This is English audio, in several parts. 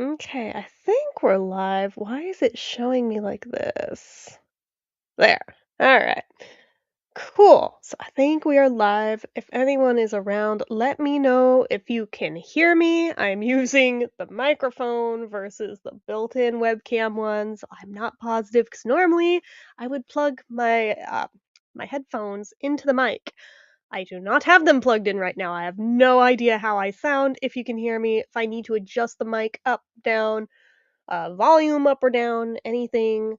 Okay, I think we're live. Why is it showing me like this? There. All right. Cool. So I think we are live. If anyone is around, let me know if you can hear me. I'm using the microphone versus the built-in webcam ones. I'm not positive because normally I would plug my headphones into the mic. I do not have them plugged in right now. I have no idea how I sound. If you can hear me, if I need to adjust the mic up, down, volume up or down, anything.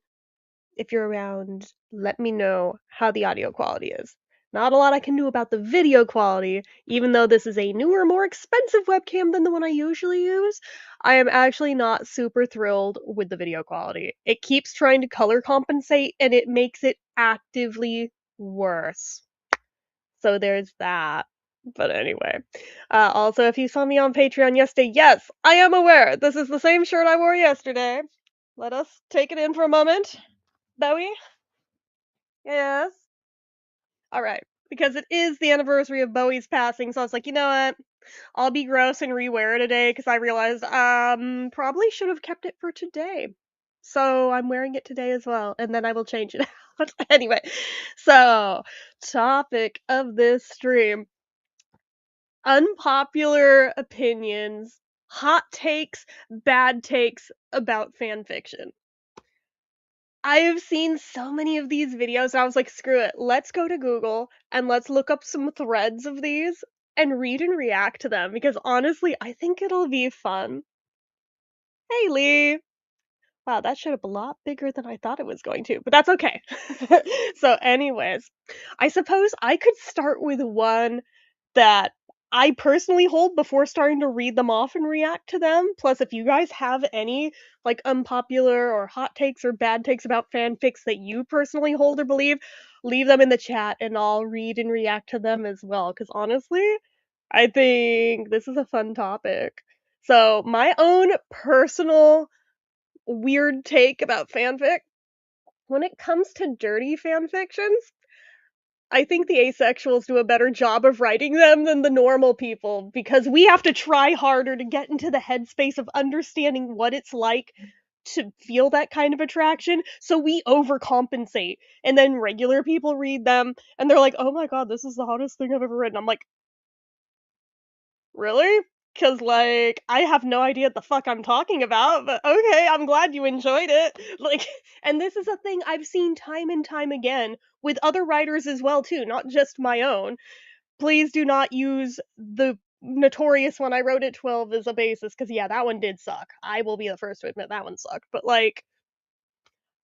If you're around, let me know how the audio quality is. Not a lot I can do about the video quality, even though this is a newer, more expensive webcam than the one I usually use. I am actually not super thrilled with the video quality. It keeps trying to color compensate and it makes it actively worse. So there's that. But anyway. Also, if you saw me on Patreon yesterday, yes, I am aware. This is the same shirt I wore yesterday. Let us take it in for a moment. Bowie? Yes. All right. Because it is the anniversary of Bowie's passing, so I was like, you know what? I'll be gross and rewear it today because I realized probably should have kept it for today. So I'm wearing it today as well, and then I will change it out. Anyway, so topic of this stream: unpopular opinions, hot takes, bad takes about fan fiction. I have seen so many of these videos, and I was like, screw it. Let's go to Google and let's look up some threads of these and read and react to them because honestly, I think it'll be fun. Hey, Lee. Wow, that showed up a lot bigger than I thought it was going to, but that's okay. So, anyways, I suppose I could start with one that I personally hold before starting to read them off and react to them. Plus, if you guys have any like unpopular or hot takes or bad takes about fanfics that you personally hold or believe, leave them in the chat and I'll read and react to them as well. Because honestly, I think this is a fun topic. So, my own personal weird take about fanfic when it comes to dirty fan fictions, I think the asexuals do a better job of writing them than the normal people because we have to try harder to get into the headspace of understanding what it's like to feel that kind of attraction. So we overcompensate. And then regular people read them and they're like, oh my god, this is the hottest thing I've ever read. And I'm like, really? Because, like, I have no idea what the fuck I'm talking about, but okay, I'm glad you enjoyed it. Like, and this is a thing I've seen time and time again with other writers as well, too, not just my own. Please do not use the notorious one I wrote at 12 as a basis, because, yeah, that one did suck. I will be the first to admit that one sucked. But, like,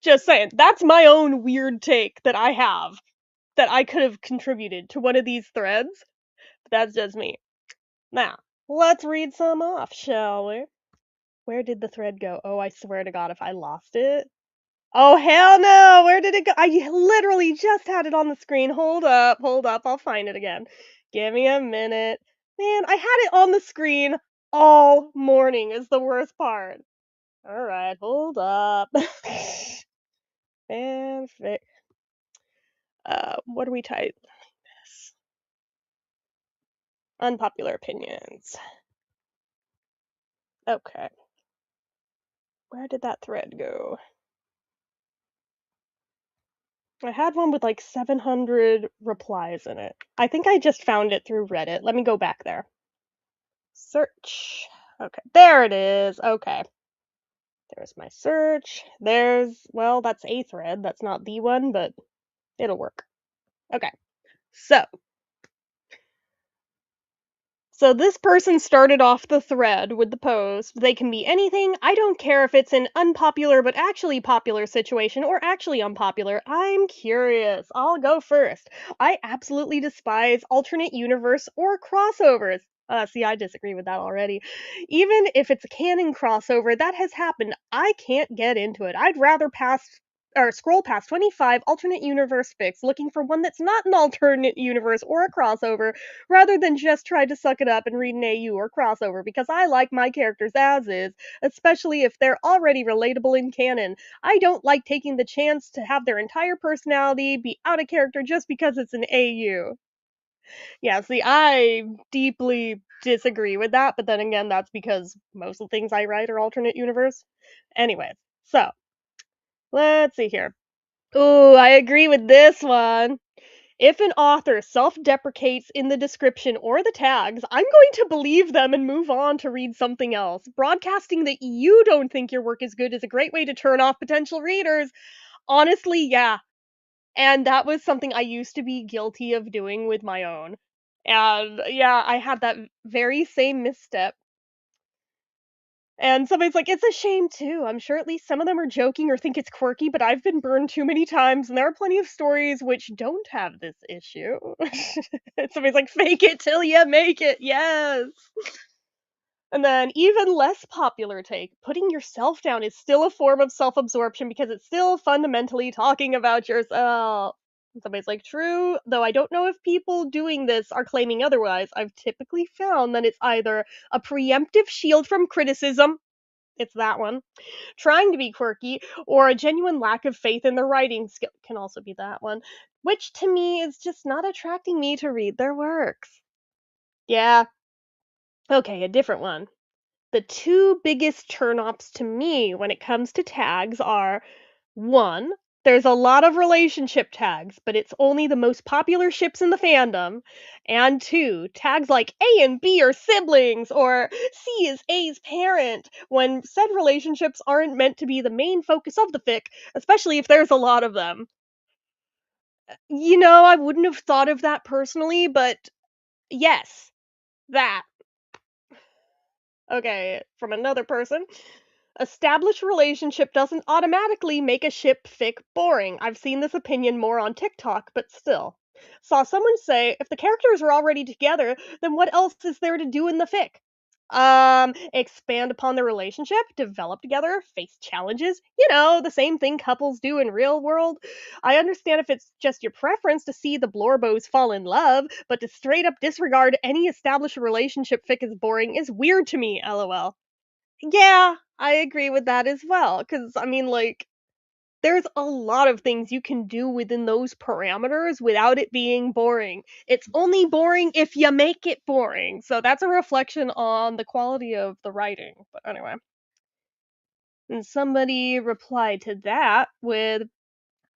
just saying, that's my own weird take that I have that I could have contributed to one of these threads. But that's just me. Now, let's read some off, shall we? Where did the thread go? Oh, I swear to God, if I lost it. Oh, hell no! Where did it go? I literally just had it on the screen. Hold up, I'll find it again. Give me a minute. Man, I had it on the screen all morning, is the worst part. Alright, hold up. Fanfic. What are we titling this? Unpopular opinions. Okay. Where did that thread go? I had one with like 700 replies in it. I think I just found it through Reddit. Let me go back there. Search. Okay, there it is. Okay. There's my search. Well, that's a thread. That's not the one, but it'll work. Okay. So this person started off the thread with the post. They can be anything. I don't care if it's an unpopular but actually popular situation or actually unpopular. I'm curious. I'll go first. I absolutely despise alternate universe or crossovers. See, I disagree with that already. Even if it's a canon crossover, that has happened. I can't get into it. I'd rather scroll past 25 alternate universe fics looking for one that's not an alternate universe or a crossover rather than just try to suck it up and read an AU or crossover because I like my characters as is, especially if they're already relatable in canon. I don't like taking the chance to have their entire personality be out of character just because it's an AU. Yeah, see, I deeply disagree with that, but then again, that's because most of the things I write are alternate universe. Anyways, so let's see here. Ooh, I agree with this one. If an author self deprecates in the description or the tags, I'm going to believe them and move on to read something else. Broadcasting that you don't think your work is good is a great way to turn off potential readers. Honestly, yeah. And that was something I used to be guilty of doing with my own. And yeah, I had that very same misstep. And somebody's like, "It's a shame too. I'm sure at least some of them are joking or think it's quirky, but I've been burned too many times, and there are plenty of stories which don't have this issue." And somebody's like, "Fake it till you make it." Yes. And then even less popular take, putting yourself down is still a form of self-absorption because it's still fundamentally talking about yourself. And somebody's like, "True, though I don't know if people doing this are claiming otherwise. I've typically found that it's either a preemptive shield from criticism, it's that one, trying to be quirky, or a genuine lack of faith in their writing skill, can also be that one, which to me is just not attracting me to read their works." Yeah, okay, a different one. The two biggest turnoffs to me when it comes to tags are: one, there's a lot of relationship tags, but it's only the most popular ships in the fandom. And two, tags like A and B are siblings or C is A's parent, when said relationships aren't meant to be the main focus of the fic, especially if there's a lot of them. I wouldn't have thought of that personally, but yes, that. Okay, from another person. Established relationship doesn't automatically make a ship fic boring. I've seen this opinion more on TikTok, but still. Saw someone say if the characters are already together, then what else is there to do in the fic? Expand upon the relationship, develop together, face challenges. The same thing couples do in real world. I understand if it's just your preference to see the Blorbos fall in love, but to straight up disregard any established relationship fic as boring is weird to me, lol. Yeah, I agree with that as well. Because I mean, like, there's a lot of things you can do within those parameters without it being boring. It's only boring if you make it boring, so that's a reflection on the quality of the writing, but anyway. And somebody replied to that with,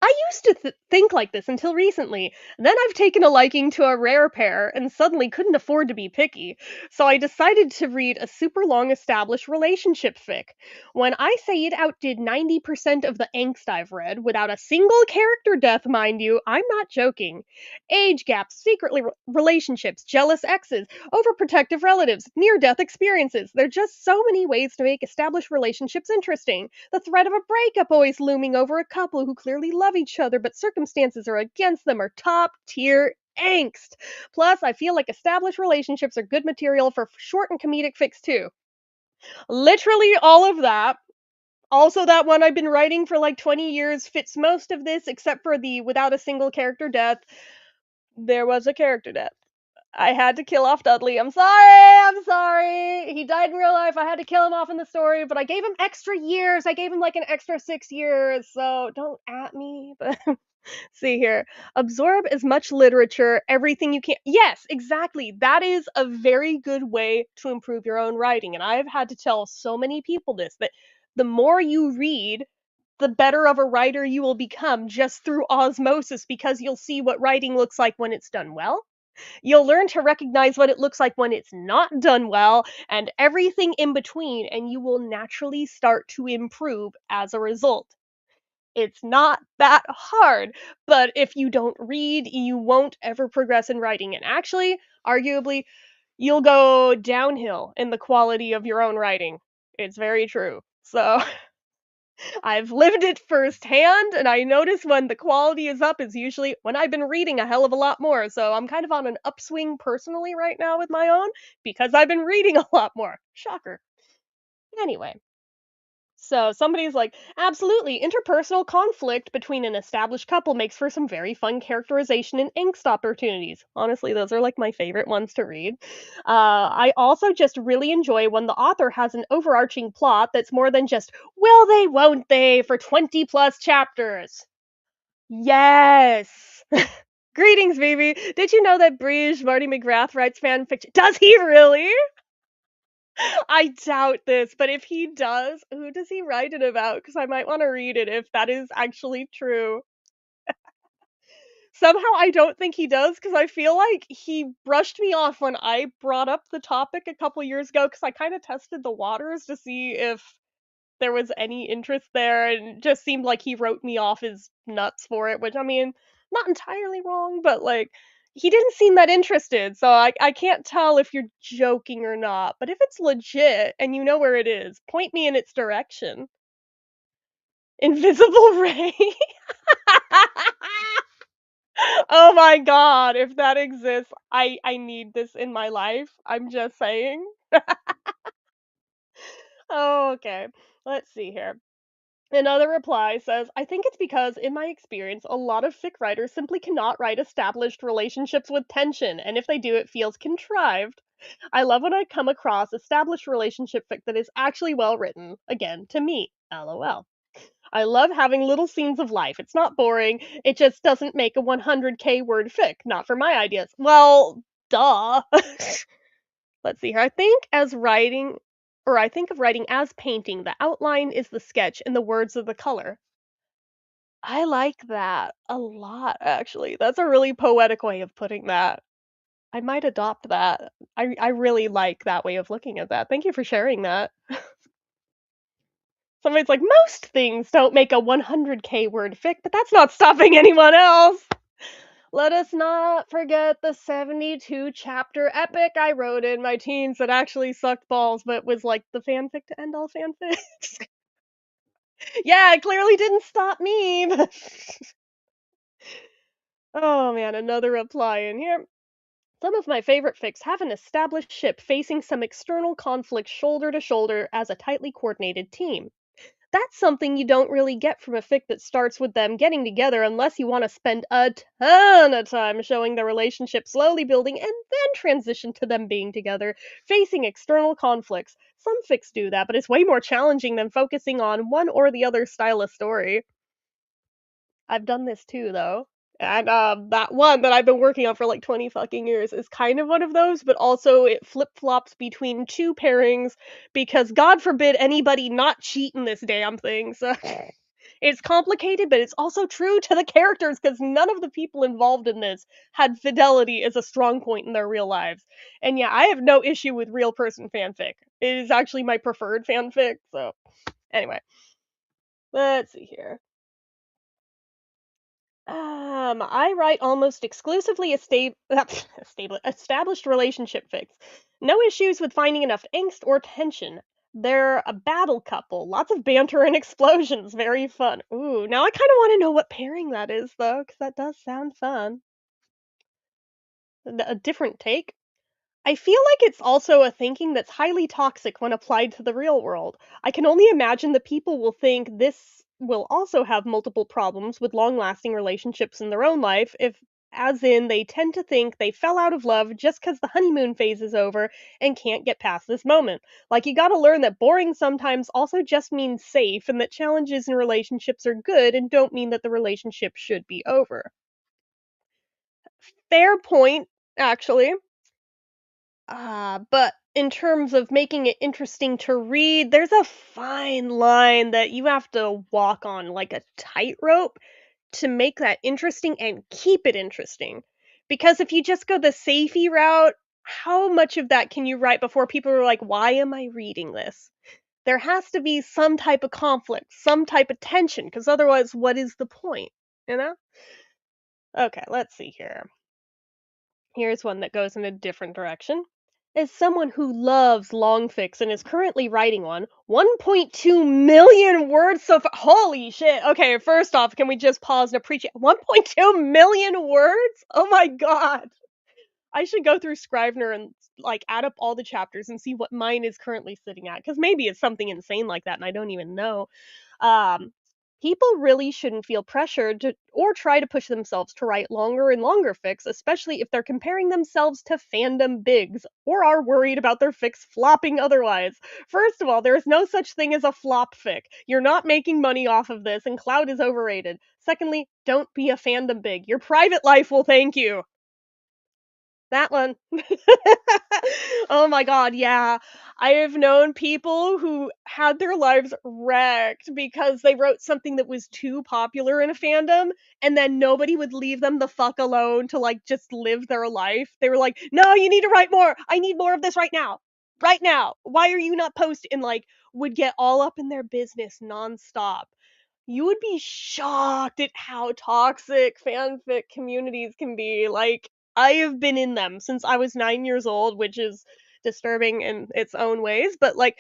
"I used to think like this until recently. Then I've taken a liking to a rare pair and suddenly couldn't afford to be picky. So I decided to read a super long established relationship fic. When I say it outdid 90% of the angst I've read, without a single character death, mind you, I'm not joking. Age gaps, secretly relationships, jealous exes, overprotective relatives, near death experiences. There are just so many ways to make established relationships interesting. The threat of a breakup always looming over a couple who clearly love each other but circumstances are against them are top tier angst. Plus, I feel like established relationships are good material for short and comedic fics too." Literally all of that. Also, that one I've been writing for like 20 years fits most of this, except for the without a single character death. There was a character death. I had to kill off Dudley. I'm sorry. I'm sorry. He died in real life. I had to kill him off in the story, but I gave him extra years. I gave him like an extra 6 years. So don't at me. But see here. Absorb as much literature, everything you can. Yes, exactly. That is a very good way to improve your own writing. And I've had to tell so many people this, that the more you read, the better of a writer you will become just through osmosis, because you'll see what writing looks like when it's done well. You'll learn to recognize what it looks like when it's not done well, and everything in between, and you will naturally start to improve as a result. It's not that hard, but if you don't read, you won't ever progress in writing. And actually, arguably, you'll go downhill in the quality of your own writing. It's very true. So I've lived it firsthand, and I notice when the quality is up is usually when I've been reading a hell of a lot more. So I'm kind of on an upswing personally right now with my own because I've been reading a lot more. Shocker. Anyway, so somebody's like, absolutely, interpersonal conflict between an established couple makes for some very fun characterization and angst opportunities. Honestly, those are like my favorite ones to read. I also just really enjoy when the author has an overarching plot that's more than just will they, won't they for 20 plus chapters. Yes. Greetings, baby. Did you know that Brige Marty McGrath writes fan fiction? Does he really? I doubt this, but if he does, who does he write it about? Because I might want to read it if that is actually true. Somehow I don't think he does because I feel like he brushed me off when I brought up the topic a couple years ago because I kind of tested the waters to see if there was any interest there, and it just seemed like he wrote me off as nuts for it, which I mean, not entirely wrong, but like he didn't seem that interested, so I can't tell if you're joking or not. But if it's legit and you know where it is, point me in its direction. Invisible Ray. Oh my god, if that exists, I need this in my life. I'm just saying. Oh, okay. Let's see here. Another reply says, I think it's because, in my experience, a lot of fic writers simply cannot write established relationships with tension, and if they do, it feels contrived. I love when I come across established relationship fic that is actually well written. Again, to me. LOL. I love having little scenes of life. It's not boring. It just doesn't make a 100k word fic. Not for my ideas. Well, duh. Let's see here. I think of writing as painting. The outline is the sketch and the words are the color. I like that a lot, actually. That's a really poetic way of putting that. I might adopt that. I really like that way of looking at that. Thank you for sharing that. Somebody's like, most things don't make a 100k word fic, but that's not stopping anyone else. Let us not forget the 72 chapter epic I wrote in my teens that actually sucked balls, but was like the fanfic to end all fanfics. Yeah, it clearly didn't stop me. Oh man, another reply in here. Some of my favorite fics have an established ship facing some external conflict shoulder to shoulder as a tightly coordinated team. That's something you don't really get from a fic that starts with them getting together unless you want to spend a ton of time showing the relationship slowly building and then transition to them being together, facing external conflicts. Some fics do that, but it's way more challenging than focusing on one or the other style of story. I've done this too, though. And that one that I've been working on for like 20 fucking years is kind of one of those, but also it flip flops between two pairings because God forbid anybody not cheat in this damn thing. So it's complicated, but it's also true to the characters because none of the people involved in this had fidelity as a strong point in their real lives. And yeah, I have no issue with real person fanfic. It is actually my preferred fanfic. So anyway, let's see here. I write almost exclusively established relationship fics. No issues with finding enough angst or tension. They're a battle couple. Lots of banter and explosions. Very fun. Ooh, now I kind of want to know what pairing that is, though, because that does sound fun. A different take. I feel like it's also a thinking that's highly toxic when applied to the real world. I can only imagine the people will think this will also have multiple problems with long lasting relationships in their own life, if, as in, they tend to think they fell out of love just because the honeymoon phase is over and can't get past this moment. Like, you gotta learn that boring sometimes also just means safe, and that challenges in relationships are good and don't mean that the relationship should be over. Fair point, actually. But in terms of making it interesting to read, there's a fine line that you have to walk on like a tightrope to make that interesting and keep it interesting. Because if you just go the safety route, how much of that can you write before people are like, why am I reading this? There has to be some type of conflict, some type of tension, because otherwise, what is the point? You know? Okay, let's see here. Here's one that goes in a different direction. As someone who loves long fics and is currently writing one, 1.2 million words so far. Holy shit. Okay, first off, can we just pause and appreciate 1.2 million words? Oh my god. I should go through Scrivener and like add up all the chapters and see what mine is currently sitting at, because maybe it's something insane like that and I don't even know. Um, People really shouldn't feel pressured to or try to push themselves to write longer and longer fics, especially if they're comparing themselves to fandom bigs or are worried about their fics flopping otherwise. First of all, there is no such thing as a flop fic. You're not making money off of this, and clout is overrated. Secondly, don't be a fandom big. Your private life will thank you. That one. Oh my god, yeah. I have known people who had their lives wrecked because they wrote something that was too popular in a fandom, and then nobody would leave them the fuck alone to, like, just live their life. They were like, "No, you need to write more! I need more of this right now! Right now! Why are you not posting?" And, like, would get all up in their business nonstop. You would be shocked at how toxic fanfic communities can be. Like, I have been in them since I was 9 years old, which is disturbing in its own ways, but, like,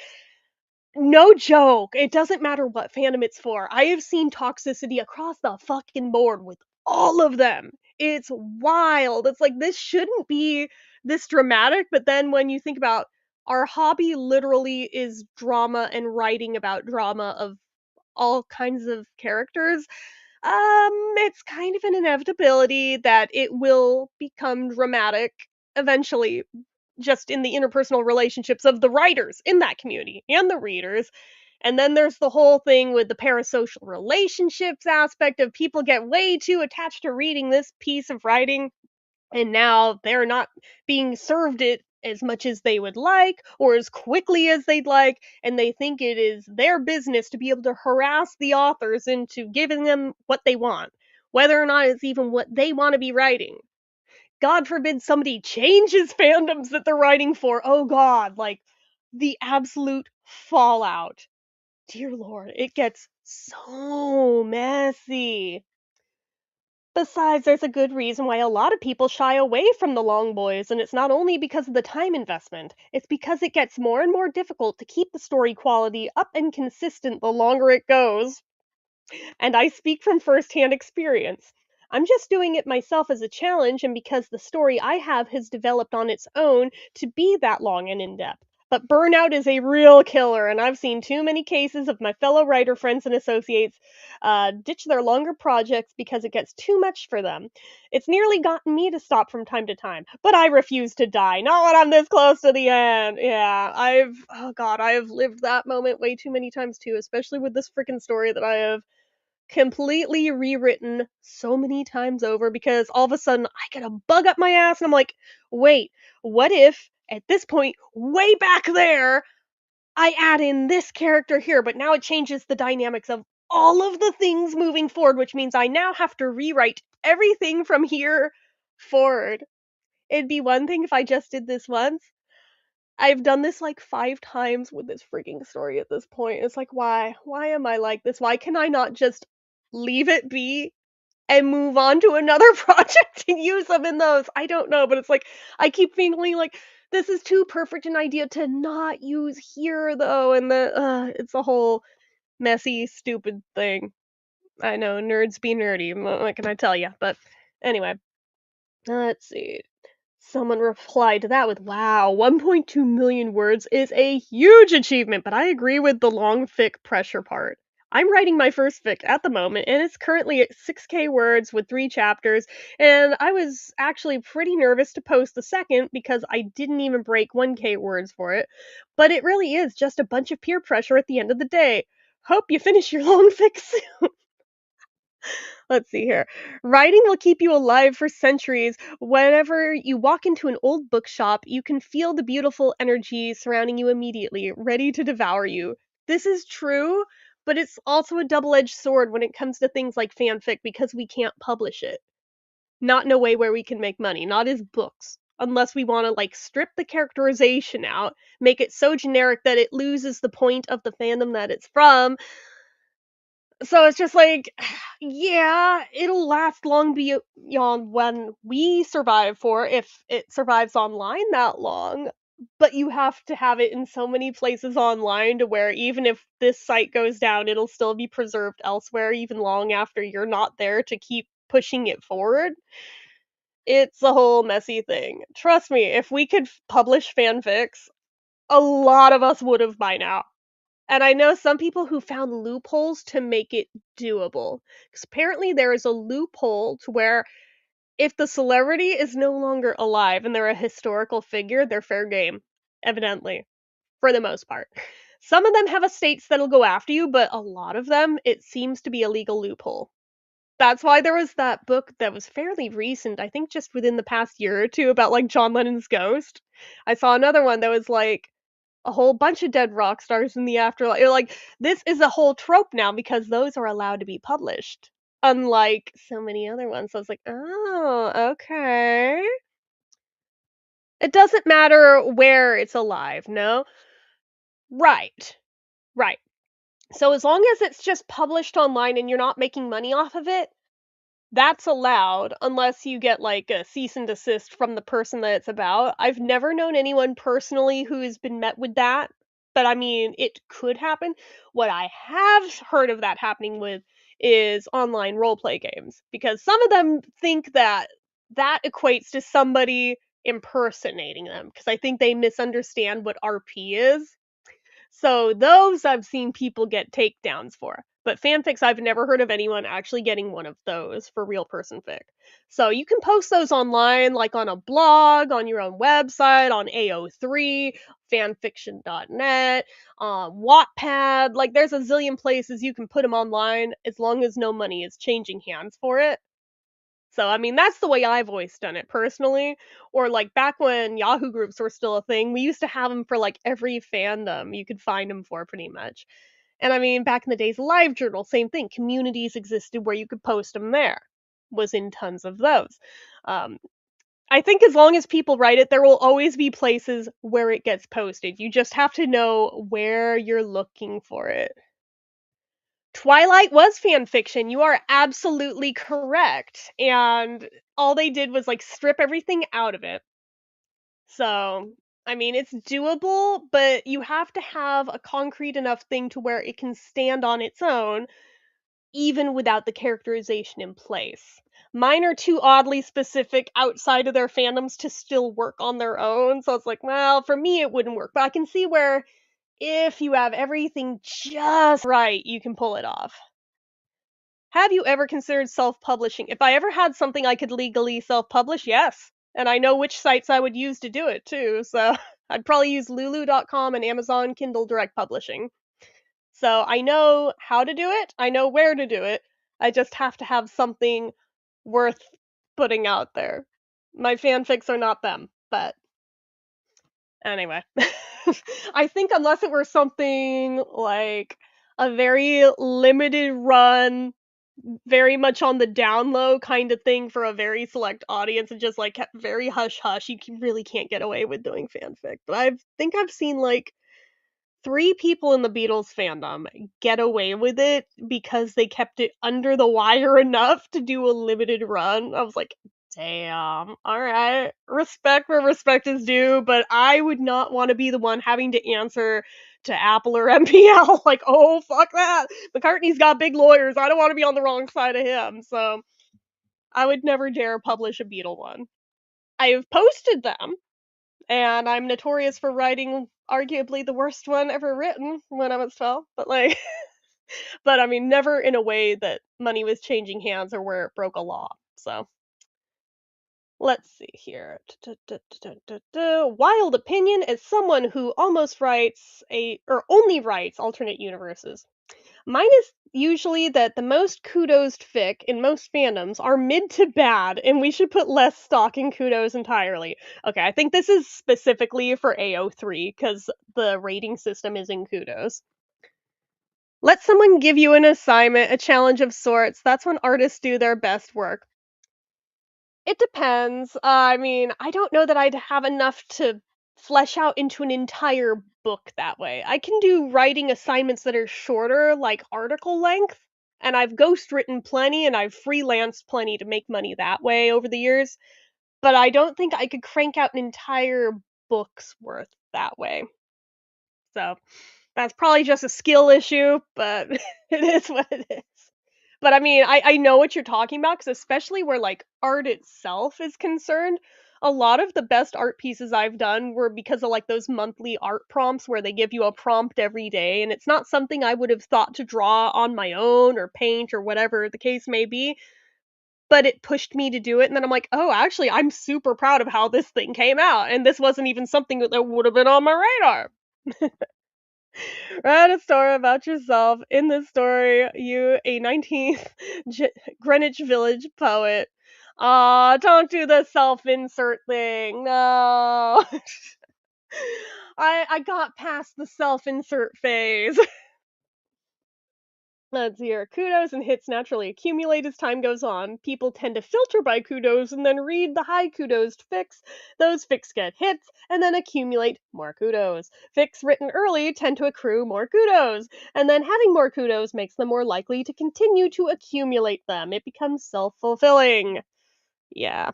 no joke, it doesn't matter what fandom it's for. I have seen toxicity across the fucking board with all of them. It's wild. It's like, this shouldn't be this dramatic, but then when you think about our hobby literally is drama and writing about drama of all kinds of characters, it's kind of an inevitability that it will become dramatic eventually, just in the interpersonal relationships of the writers in that community and the readers. And then there's the whole thing with the parasocial relationships aspect of people get way too attached to reading this piece of writing, and now they're not being served it as much as they would like or as quickly as they'd like, and they think it is their business to be able to harass the authors into giving them what they want, whether or not it's even what they want to be writing. God forbid somebody changes fandoms that they're writing for. Oh god, like, the absolute fallout. Dear lord, it gets so messy. Besides, there's a good reason why a lot of people shy away from the long boys, and it's not only because of the time investment, it's because it gets more and more difficult to keep the story quality up and consistent the longer it goes. And I speak from firsthand experience. I'm just doing it myself as a challenge and because the story I have has developed on its own to be that long and in depth. But burnout is a real killer, and I've seen too many cases of my fellow writer friends and associates ditch their longer projects because it gets too much for them. It's nearly gotten me to stop from time to time, but I refuse to die. Not when I'm this close to the end. Yeah, oh god, I have lived that moment way too many times too, especially with this freaking story that I have completely rewritten so many times over because all of a sudden I get a bug up my ass and I'm like, wait, what if at this point, way back there, I add in this character here, but now it changes the dynamics of all of the things moving forward, which means I now have to rewrite everything from here forward. It'd be one thing if I just did this once. I've done this like 5 times with this freaking story at this point. It's like, why? Why am I like this? Why can I not just leave it be and move on to another project and use them in those? I don't know, but it's like I keep feeling like this is too perfect an idea to not use here though, and it's a whole messy, stupid thing. I know, nerds be nerdy. What can I tell you? But anyway, let's see. Someone replied to that with, wow, 1.2 million words is a huge achievement, but I agree with the long fic pressure part. I'm writing my first fic at the moment, and it's currently at 6K words with 3 chapters, and I was actually pretty nervous to post the second because I didn't even break 1K words for it, but it really is just a bunch of peer pressure at the end of the day. Hope you finish your long fic soon. Let's see here. Writing will keep you alive for centuries. Whenever you walk into an old bookshop, you can feel the beautiful energy surrounding you immediately, ready to devour you. This is true, but it's also a double edged sword when it comes to things like fanfic because we can't publish it. Not in a way where we can make money, not as books. Unless we want to like strip the characterization out, make it so generic that it loses the point of the fandom that it's from, so it's just like, yeah, it'll last long beyond when we survive for, if it survives online that long. But you have to have it in so many places online to where even if this site goes down, it'll still be preserved elsewhere even long after you're not there to keep pushing it forward. It's a whole messy thing. Trust me, if we could publish fanfics, a lot of us would have by now. And I know some people who found loopholes to make it doable. Because apparently there is a loophole to where if the celebrity is no longer alive and they're a historical figure, they're fair game, evidently, for the most part. Some of them have estates that'll go after you, but a lot of them, it seems to be a legal loophole. That's why there was that book that was fairly recent, I think just within the past year or 2 about, like, John Lennon's ghost. I saw another one that was, like, a whole bunch of dead rock stars in the afterlife. You're like, this is a whole trope now because those are allowed to be published, unlike so many other ones. So I was like, "Oh, okay." It doesn't matter where it's alive, no? Right, right. So as long as it's just published online and you're not making money off of it, that's allowed unless you get, like, a cease and desist from the person that it's about. I've never known anyone personally who's been met with that, but, I mean, it could happen. What I have heard of that happening with is online roleplay games, because some of them think that that equates to somebody impersonating them, because I think they misunderstand what RP is. So those I've seen people get takedowns for. But fanfics, I've never heard of anyone actually getting one of those for real person fic. So you can post those online, like on a blog, on your own website, on AO3, fanfiction.net, Wattpad. Like there's a zillion places you can put them online as long as no money is changing hands for it. So, I mean, that's the way I've always done it personally. Or like back when Yahoo groups were still a thing, we used to have them for like every fandom you could find them for pretty much. And I mean, back in the days, LiveJournal, same thing. Communities existed where you could post them there. Was in tons of those. Um, I think as long as people write it, there will always be places where it gets posted. You just have to know where you're looking for it. Twilight was fan fiction, you are absolutely correct, and all they did was, like, strip everything out of it. So, I mean, it's doable, but you have to have a concrete enough thing to where it can stand on its own, even without the characterization in place. Mine are too oddly specific outside of their fandoms to still work on their own, so it's like, well, for me, it wouldn't work, but I can see where if you have everything just right, you can pull it off. Have you ever considered self-publishing? If I ever had something I could legally self-publish, yes. And I know which sites I would use to do it too, so I'd probably use lulu.com and Amazon Kindle Direct Publishing. So I know how to do it, I know where to do it. I just have to have something worth putting out there. My fanfics are not them, but anyway. I think unless it were something like a very limited run, very much on the down low kind of thing for a very select audience and just like kept very hush hush, really can't get away with doing fanfic. But I've seen like 3 people in the Beatles fandom get away with it because they kept it under the wire enough to do a limited run. I was like, "Damn, alright. Respect where respect is due," but I would not wanna be the one having to answer to Apple or MPL, like, "Oh, fuck that. McCartney's got big lawyers, I don't wanna be on the wrong side of him," so I would never dare publish a Beatle one. I've posted them, and I'm notorious for writing arguably the worst one ever written when I was 12, but, like but, I mean, never in a way that money was changing hands or where it broke a law, so let's see here. Wild opinion as someone who almost writes a or only writes alternate universes. Mine is usually that the most kudos fic in most fandoms are mid to bad, and we should put less stock in kudos entirely. Okay, I think this is specifically for AO3 because the rating system is in kudos. Let someone give you an assignment, a challenge of sorts. That's when artists do their best work. It depends. I mean, I don't know that I'd have enough to flesh out into an entire book that way. I can do writing assignments that are shorter, like article length, and I've ghost written plenty and I've freelanced plenty to make money that way over the years, but I don't think I could crank out an entire book's worth that way. So, that's probably just a skill issue, but it is what it is. But I mean, I know what you're talking about because especially where like art itself is concerned, a lot of the best art pieces I've done were because of, like, those monthly art prompts where they give you a prompt every day, and it's not something I would have thought to draw on my own or paint or whatever the case may be, but it pushed me to do it, and then I'm like, "Oh, actually, I'm super proud of how this thing came out, and this wasn't even something that would have been on my radar." Write a story about yourself. In this story, you, a 19th Greenwich Village poet. Aw, don't do the self-insert thing. No. I got past the self-insert phase. Let's see here. Kudos and hits naturally accumulate as time goes on. People tend to filter by kudos and then read the high kudos fics. Those fics get hits and then accumulate more kudos. Fics written early tend to accrue more kudos, and then having more kudos makes them more likely to continue to accumulate them. It becomes self fulfilling. Yeah.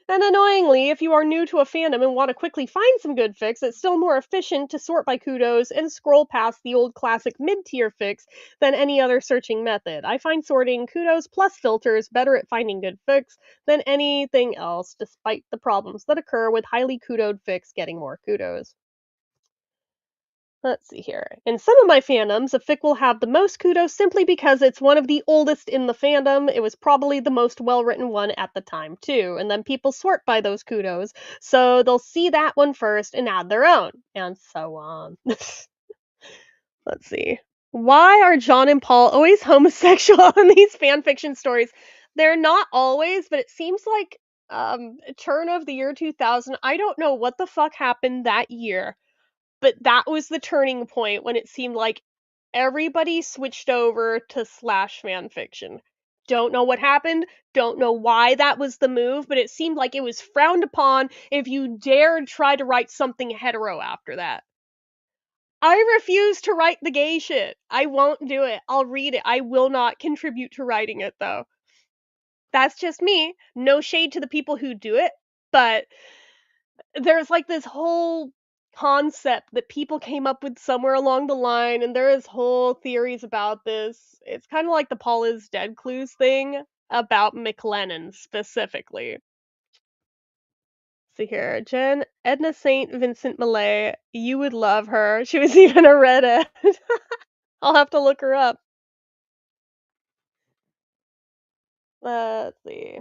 And annoyingly, if you are new to a fandom and want to quickly find some good fics, it's still more efficient to sort by kudos and scroll past the old classic mid-tier fics than any other searching method. I find sorting kudos plus filters better at finding good fics than anything else, despite the problems that occur with highly kudoed fics getting more kudos. Let's see here. In some of my fandoms, a fic will have the most kudos simply because it's one of the oldest in the fandom. It was probably the most well written one at the time, too. And then people sort by those kudos. So they'll see that one first and add their own, and so on. Let's see. Why are John and Paul always homosexual in these fanfiction stories? They're not always, but it seems like turn of the year 2000. I don't know what the fuck happened that year, but that was the turning point when it seemed like everybody switched over to slash fan fiction. Don't know what happened, don't know why that was the move, but it seemed like it was frowned upon if you dared try to write something hetero after that. I refuse to write the gay shit. I won't do it. I'll read it. I will not contribute to writing it though. That's just me. No shade to the people who do it, but there's like this whole concept that people came up with somewhere along the line, and there is whole theories about this. It's kind of like the Paul is dead clues thing about McLennan specifically. See here, Jen Edna Saint Vincent Millay. You would love her. She was even a redhead. I'll have to look her up. Let's see.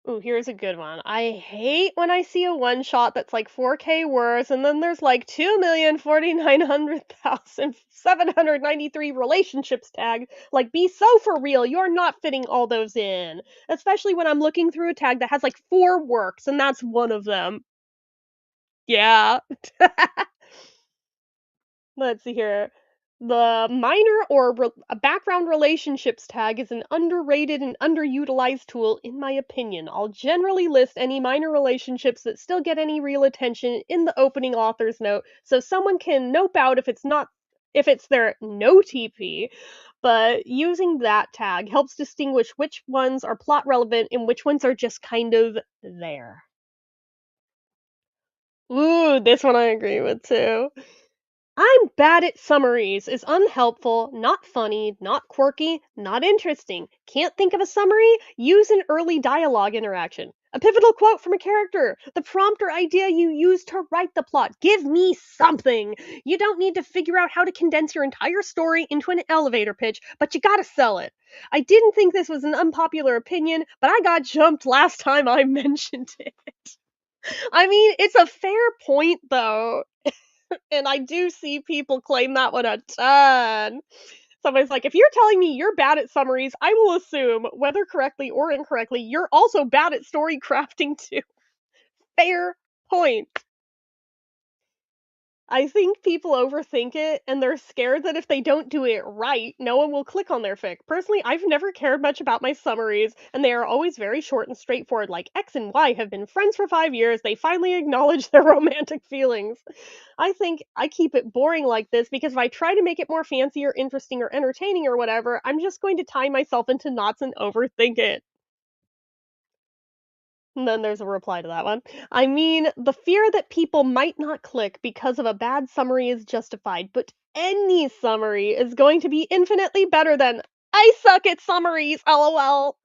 Ooh, here's a good one. I hate when I see a one shot that's like 4K words, and then there's like 2,049,793 relationships tagged. Like, be so for real, you're not fitting all those in. Especially when I'm looking through a tag that has like 4 works, and that's one of them. Yeah. Let's see here. The minor or a background relationships tag is an underrated and underutilized tool, in my opinion. I'll generally list any minor relationships that still get any real attention in the opening author's note, so someone can nope out if it's their no TP. But using that tag helps distinguish which ones are plot relevant and which ones are just kind of there. Ooh, this one I agree with too. I'm bad at summaries is unhelpful, not funny, not quirky, not interesting. Can't think of a summary? Use an early dialogue interaction. A pivotal quote from a character. The prompt or idea you use to write the plot. Give me something. You don't need to figure out how to condense your entire story into an elevator pitch, but you gotta sell it. I didn't think this was an unpopular opinion, but I got jumped last time I mentioned it. I mean, it's a fair point though. And I do see people claim that one a ton. Somebody's like, if you're telling me you're bad at summaries, I will assume, whether correctly or incorrectly, you're also bad at story crafting too. Fair point. I think people overthink it, and they're scared that if they don't do it right, no one will click on their fic. Personally, I've never cared much about my summaries, and they are always very short and straightforward, like X and Y have been friends for 5 years, they finally acknowledge their romantic feelings. I think I keep it boring like this because if I try to make it more fancy or interesting or entertaining or whatever, I'm just going to tie myself into knots and overthink it. And then there's a reply to that one. I mean, the fear that people might not click because of a bad summary is justified, but any summary is going to be infinitely better than I suck at summaries, lol.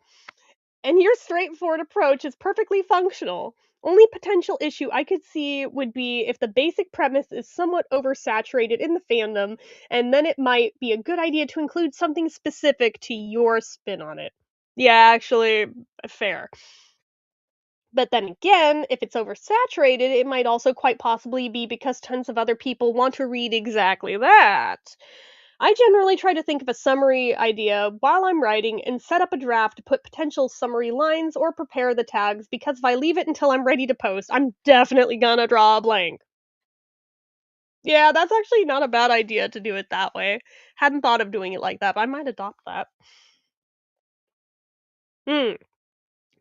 And your straightforward approach is perfectly functional. Only potential issue I could see would be if the basic premise is somewhat oversaturated in the fandom, and then it might be a good idea to include something specific to your spin on it. Yeah, actually, fair. But then again, if it's oversaturated, it might also quite possibly be because tons of other people want to read exactly that. I generally try to think of a summary idea while I'm writing and set up a draft to put potential summary lines or prepare the tags because if I leave it until I'm ready to post, I'm definitely gonna draw a blank. Yeah, that's actually not a bad idea to do it that way. Hadn't thought of doing it like that, but I might adopt that. Hmm.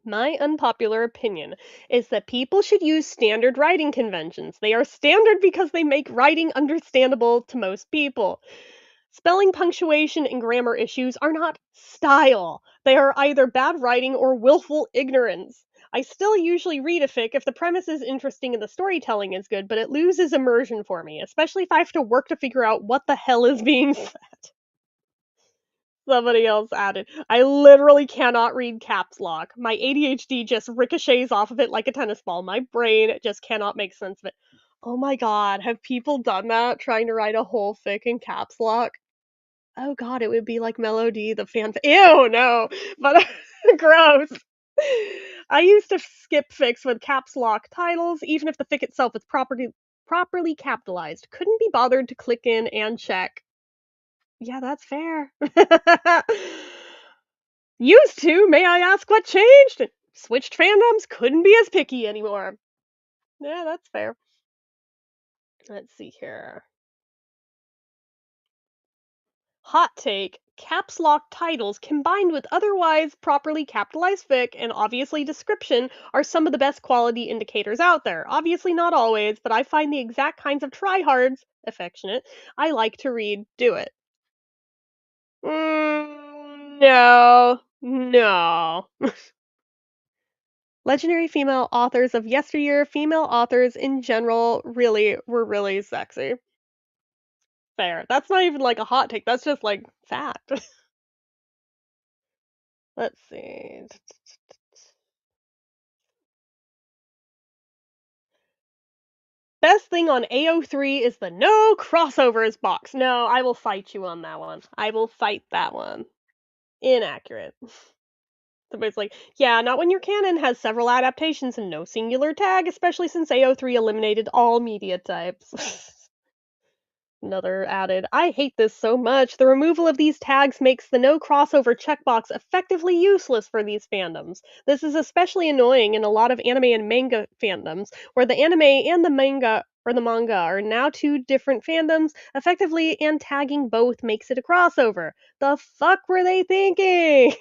My unpopular opinion is that people should use standard writing conventions. They are standard because they make writing understandable to most people. Spelling, punctuation, and grammar issues are not style. They are either bad writing or willful ignorance. I still usually read a fic if the premise is interesting and the storytelling is good, but it loses immersion for me, especially if I have to work to figure out what the hell is being said. Somebody else added, I literally cannot read caps lock. My ADHD just ricochets off of it like a tennis ball. My brain just cannot make sense of it. Oh my god, have people done that? Trying to write a whole fic in caps lock? Oh god, it would be like Melody, the ew, no, but gross. I used to skip fics with caps lock titles, even if the fic itself was properly capitalized. Couldn't be bothered to click in and check. Yeah, that's fair. Used to, may I ask what changed? Switched fandoms, couldn't be as picky anymore. Yeah, that's fair. Let's see here. Hot take, caps lock titles combined with otherwise properly capitalized fic and obviously description are some of the best quality indicators out there. Obviously not always, but I find the exact kinds of tryhards, affectionate, I like to read do it. No. No. Legendary female authors of yesteryear, female authors in general, really were really sexy. Fair. That's not even like a hot take, that's just like fact. Let's see. Best thing on AO3 is the no crossovers box. No, I will fight you on that one. I will fight that one. Inaccurate. Somebody's like, yeah, not when your canon has several adaptations and no singular tag, especially since AO3 eliminated all media types. Another added, I hate this so much. The removal of these tags makes the no crossover checkbox effectively useless for these fandoms. This is especially annoying in a lot of anime and manga fandoms, where the anime and the manga are now two different fandoms, effectively, and tagging both makes it a crossover. The fuck were they thinking?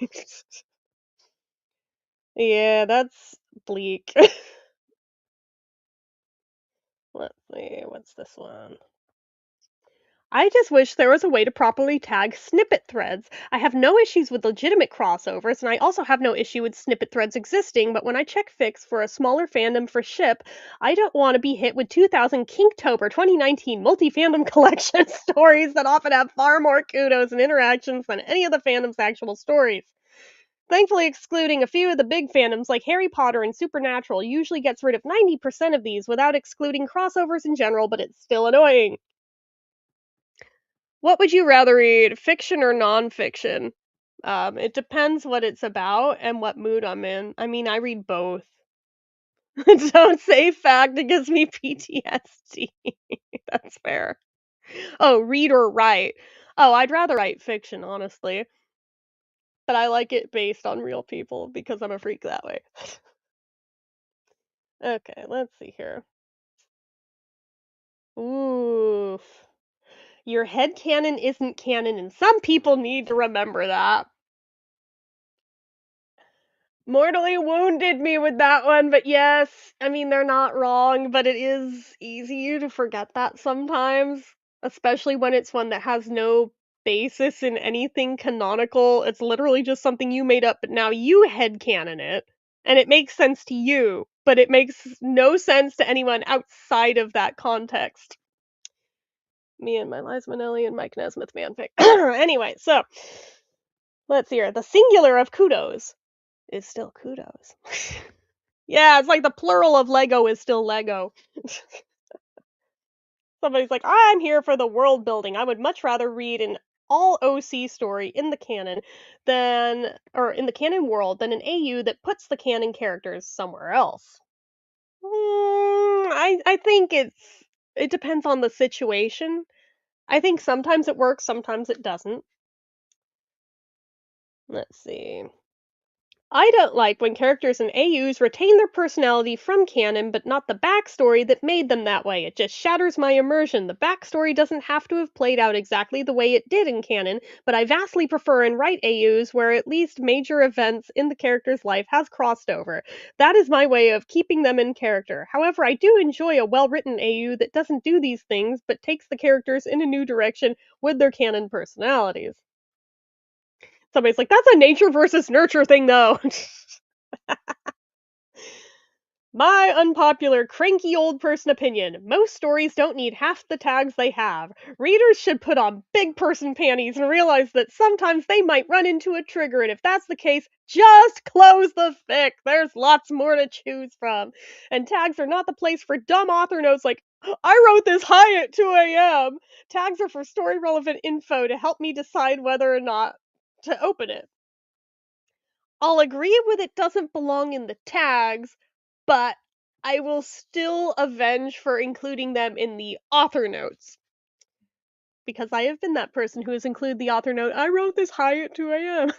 Yeah, that's bleak. Let's see, what's this one? I just wish there was a way to properly tag snippet threads. I have no issues with legitimate crossovers, and I also have no issue with snippet threads existing, but when I check fics for a smaller fandom for ship, I don't want to be hit with 2000 Kinktober 2019 multi-fandom collection stories that often have far more kudos and interactions than any of the fandom's actual stories. Thankfully, excluding a few of the big fandoms like Harry Potter and Supernatural usually gets rid of 90% of these without excluding crossovers in general, but it's still annoying. What would you rather read, fiction or nonfiction? It depends what it's about and what mood I'm in. I mean, I read both. Don't say fact, it gives me PTSD. That's fair. Oh, read or write. Oh, I'd rather write fiction, honestly. But I like it based on real people because I'm a freak that way. Okay, let's see here. Oof. Your head canon isn't canon, and some people need to remember that. Mortally wounded me with that one, but yes, I mean, they're not wrong, but it is easy to forget that sometimes, especially when it's one that has no basis in anything canonical. It's literally just something you made up, but now you headcanon it, and it makes sense to you, but it makes no sense to anyone outside of that context. Me and my Liza Minnelli and Mike Nesmith fanfic. Anyway, so let's see here. The singular of kudos. is still kudos. Yeah, it's like the plural of Lego is still Lego. Somebody's like, I'm here for the world building. I would much rather read an all OC story in the canon or in the canon world than an AU that puts the canon characters somewhere else. I think it depends on the situation. I think sometimes it works, sometimes it doesn't. Let's see. I don't like when characters in AUs retain their personality from canon, but not the backstory that made them that way. It just shatters my immersion. The backstory doesn't have to have played out exactly the way it did in canon, but I vastly prefer and write AUs where at least major events in the character's life has crossed over. That is my way of keeping them in character. However, I do enjoy a well-written AU that doesn't do these things, but takes the characters in a new direction with their canon personalities. Somebody's like, that's a nature versus nurture thing, though. My unpopular, cranky old person opinion. Most stories don't need half the tags they have. Readers should put on big person panties and realize that sometimes they might run into a trigger, and if that's the case, just close the fic. There's lots more to choose from. And tags are not the place for dumb author notes like, I wrote this high at 2 a.m. Tags are for story relevant info to help me decide whether or not to open it. I'll agree with it doesn't belong in the tags, but I will still avenge for including them in the author notes. Because I have been that person who has included the author note, I wrote this high at 2 a.m.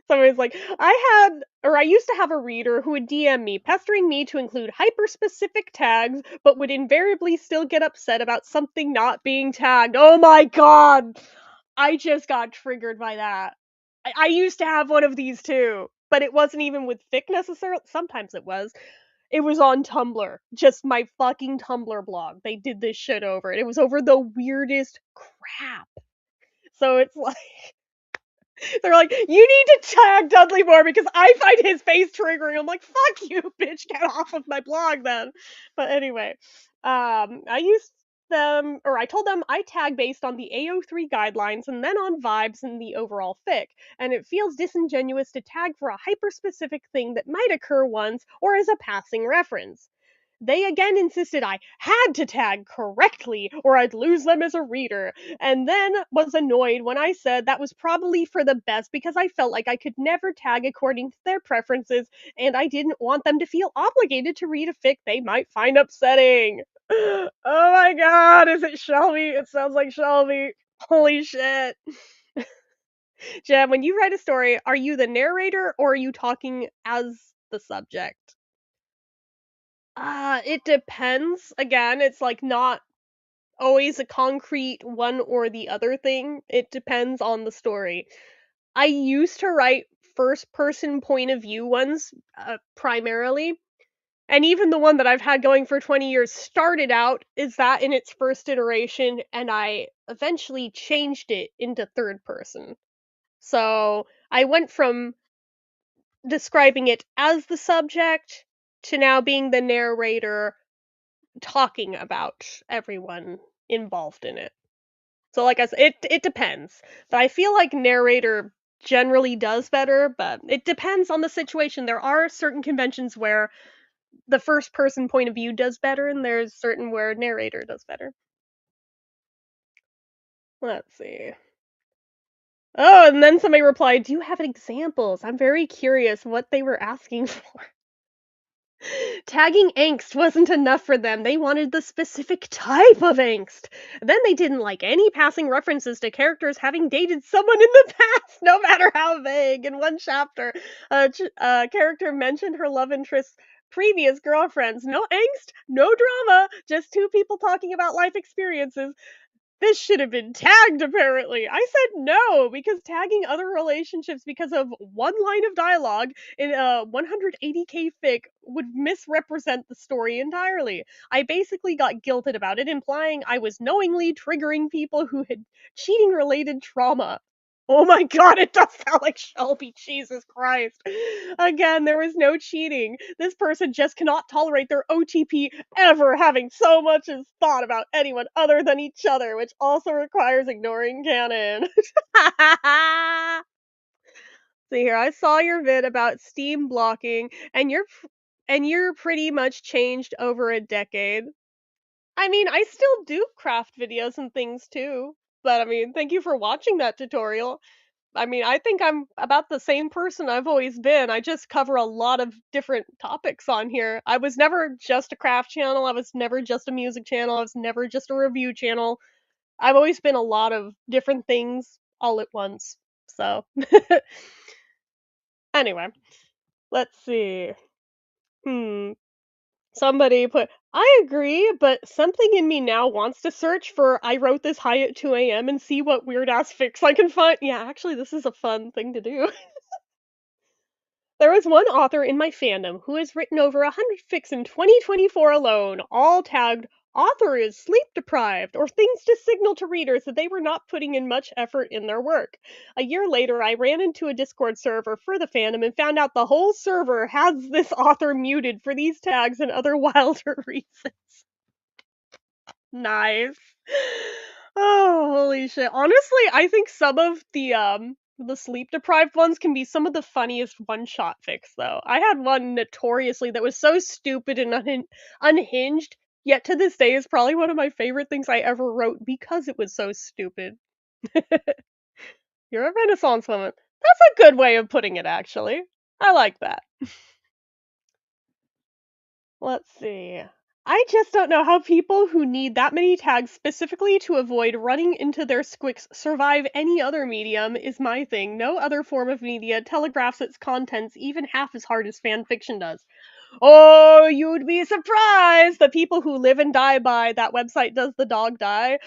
Somebody's like, I used to have a reader who would DM me, pestering me to include hyper-specific tags, but would invariably still get upset about something not being tagged. Oh my god! I just got triggered by that. I used to have one of these too, but it wasn't even with fic necessarily. Sometimes it was. It was on Tumblr. Just my fucking Tumblr blog. They did this shit over it. It was over the weirdest crap. So it's like, they're like, you need to tag Dudley more because I find his face triggering. I'm like, fuck you, bitch, get off of my blog then. But anyway, I told them I tag based on the AO3 guidelines and then on vibes in the overall fic, and it feels disingenuous to tag for a hyper-specific thing that might occur once or as a passing reference. They again insisted I had to tag correctly or I'd lose them as a reader, and then was annoyed when I said that was probably for the best because I felt like I could never tag according to their preferences and I didn't want them to feel obligated to read a fic they might find upsetting. Oh my god, is it Shelby? It sounds like Shelby. Holy shit. Jem, when you write a story, are you the narrator or are you talking as the subject? It depends. Again, it's like not always a concrete one or the other thing. It depends on the story. I used to write first person point of view ones primarily. And even the one that I've had going for 20 years started out is that in its first iteration, and I eventually changed it into third person. So I went from describing it as the subject to now being the narrator talking about everyone involved in it. So like I said, it depends. But I feel like narrator generally does better, but it depends on the situation. There are certain conventions where the first person point of view does better, and there's certain where narrator does better. Let's see. Oh, and then somebody replied, "Do you have examples? I'm very curious what they were asking for." Tagging angst wasn't enough for them. They wanted the specific type of angst. Then they didn't like any passing references to characters having dated someone in the past, no matter how vague. In one chapter, a character mentioned her love interest's previous girlfriends. No angst, no drama, just two people talking about life experiences. This should have been tagged, apparently. I said no, because tagging other relationships because of one line of dialogue in a 180k fic would misrepresent the story entirely. I basically got guilted about it, implying I was knowingly triggering people who had cheating related trauma. Oh my god, it does sound like Shelby, Jesus Christ. Again, there was no cheating. This person just cannot tolerate their OTP ever having so much as thought about anyone other than each other, which also requires ignoring canon. see here. I saw your vid about Steam blocking, and you're pretty much changed over a decade. I mean, I still do craft videos and things too, but I mean, thank you for watching that tutorial. I mean, I think I'm about the same person I've always been. I just cover a lot of different topics on here. I was never just a craft channel. I was never just a music channel. I was never just a review channel. I've always been a lot of different things all at once. So, anyway, let's see. Hmm. Somebody put, I agree, but something in me now wants to search for I wrote this high at 2 a.m. and see what weird ass fix I can find. Yeah, actually, this is a fun thing to do. There was one author in my fandom who has written over 100 fics in 2024 alone, all tagged author is sleep deprived or things to signal to readers that they were not putting in much effort in their work. A year later, I ran into a Discord server for the fandom and found out the whole server has this author muted for these tags and other wilder reasons. Nice. Oh, holy shit. Honestly, I think some of the sleep deprived ones can be some of the funniest one shot fics though. I had one notoriously that was so stupid and unhinged, yet to this day is probably one of my favorite things I ever wrote because it was so stupid. You're a Renaissance woman. That's a good way of putting it actually. I like that. Let's see. I just don't know how people who need that many tags specifically to avoid running into their squicks survive any other medium is my thing. No other form of media telegraphs its contents even half as hard as fan fiction does. Oh, you'd be surprised! The people who live and die by that website Does the Dog Die?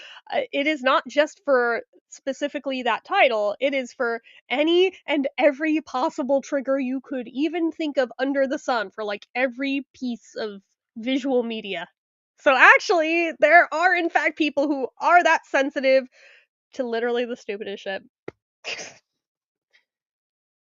It is not just for specifically that title, it is for any and every possible trigger you could even think of under the sun for like every piece of visual media. So actually, there are in fact people who are that sensitive to literally the stupidest shit.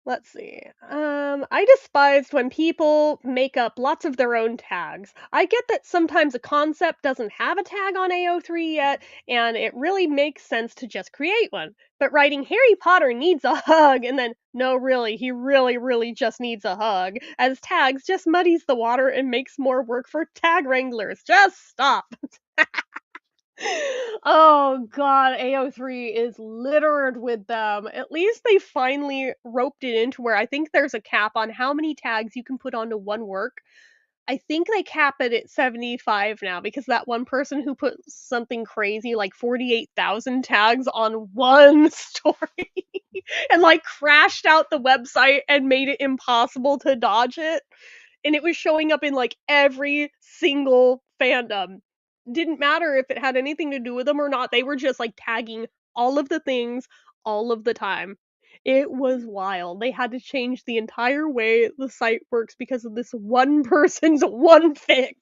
Let's see. I despised when people make up lots of their own tags. I get that sometimes a concept doesn't have a tag on AO3 yet, and it really makes sense to just create one. But writing Harry Potter needs a hug, and then, no, really, he really, really just needs a hug, as tags just muddies the water and makes more work for tag wranglers. Just stop. Oh god, AO3 is littered with them. At least they finally roped it into where I think there's a cap on how many tags you can put onto one work. I think they cap it at 75 now because that one person who put something crazy like 48,000 tags on one story and like crashed out the website and made it impossible to dodge it, and it was showing up in like every single fandom. Didn't matter if it had anything to do with them or not. They were just like tagging all of the things all of the time. It was wild. They had to change the entire way the site works because of this one person's one fic.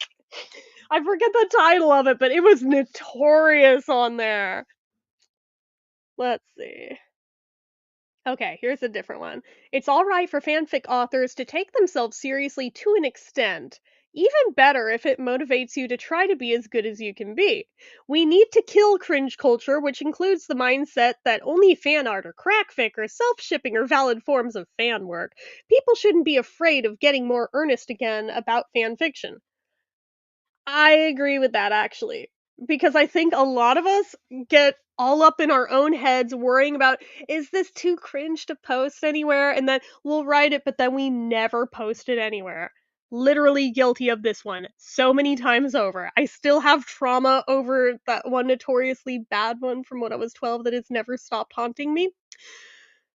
I forget the title of it, but it was notorious on there. Let's see. Okay, here's a different one. It's alright for fanfic authors to take themselves seriously to an extent. Even better if it motivates you to try to be as good as you can be. We need to kill cringe culture, which includes the mindset that only fan art or crackfic or self-shipping are valid forms of fan work. People shouldn't be afraid of getting more earnest again about fan fiction. I agree with that actually. Because I think a lot of us get all up in our own heads worrying about, is this too cringe to post anywhere? And then we'll write it, but then we never post it anywhere. Literally guilty of this one so many times over. I still have trauma over that one notoriously bad one from when I was 12 that has never stopped haunting me.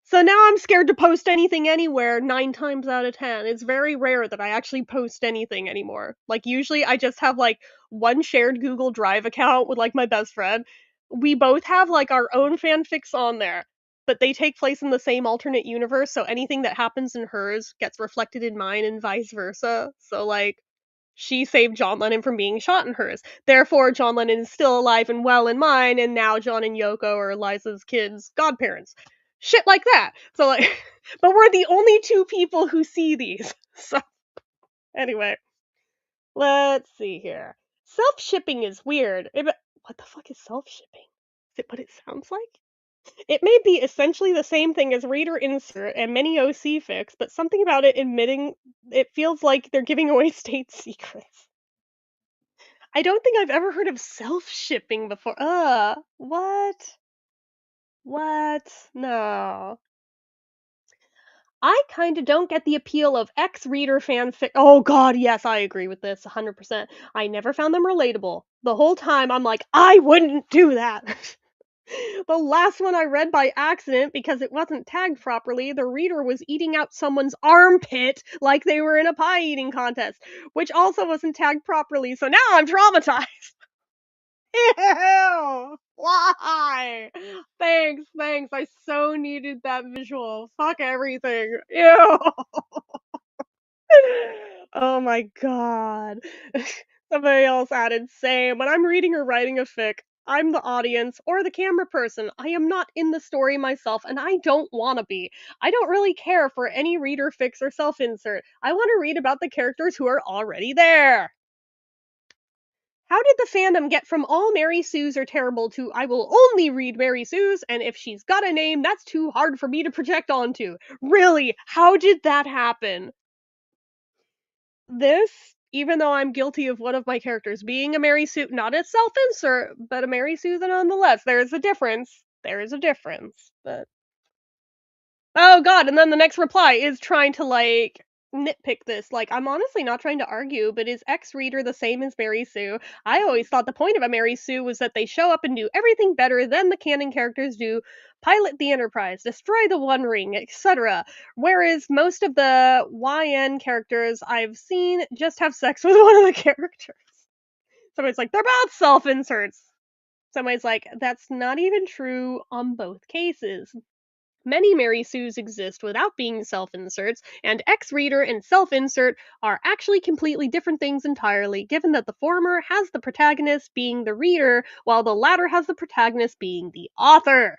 So now I'm scared to post anything anywhere 9 times out of 10. It's very rare that I actually post anything anymore. Like, usually I just have, like, one shared Google Drive account with, like, my best friend. We both have, like, our own fanfics on there, but they take place in the same alternate universe, so anything that happens in hers gets reflected in mine and vice versa. So, like, she saved John Lennon from being shot in hers. Therefore, John Lennon is still alive and well in mine, and now John and Yoko are Liza's kids' godparents. Shit like that. So, like, but we're the only two people who see these. So, anyway, let's see here. Self shipping is weird. What the fuck is self shipping? Is it what it sounds like? It may be essentially the same thing as reader insert and many OC fics, but something about it admitting it feels like they're giving away state secrets. I don't think I've ever heard of self-shipping before. What? What? No. I kinda don't get the appeal of ex-reader fanfic. Oh god, yes, I agree with this 100%. I never found them relatable. The whole time I'm like, "I wouldn't do that." The last one I read by accident because it wasn't tagged properly, the reader was eating out someone's armpit like they were in a pie eating contest, which also wasn't tagged properly, so now I'm traumatized. Ew! Why? Thanks. I so needed that visual. Fuck everything. Ew! Oh my god. Somebody else added, "Same. When I'm reading or writing a fic, I'm the audience or the camera person. I am not in the story myself, and I don't wanna be. I don't really care for any reader fics or self-insert. I wanna read about the characters who are already there." How did the fandom get from all Mary Sues are terrible to I will only read Mary Sue's, and if she's got a name, that's too hard for me to project onto? Really, how did that happen? This, even though I'm guilty of one of my characters being a Mary Sue, not a self-insert, but a Mary Susan nonetheless. There is a difference. There is a difference. But oh god, and then the next reply is trying to, like, nitpick this, like, I'm honestly not trying to argue, but is X Reader the same as Mary Sue? I always thought the point of a Mary Sue was that they show up and do everything better than the canon characters do, pilot the Enterprise, destroy the One Ring, etc. Whereas most of the YN characters I've seen just have sex with one of the characters. Somebody's like, they're both self-inserts. Somebody's like, that's not even true on both cases. Many Mary Sues exist without being self-inserts, and X-Reader and self-insert are actually completely different things entirely, given that the former has the protagonist being the reader, while the latter has the protagonist being the author.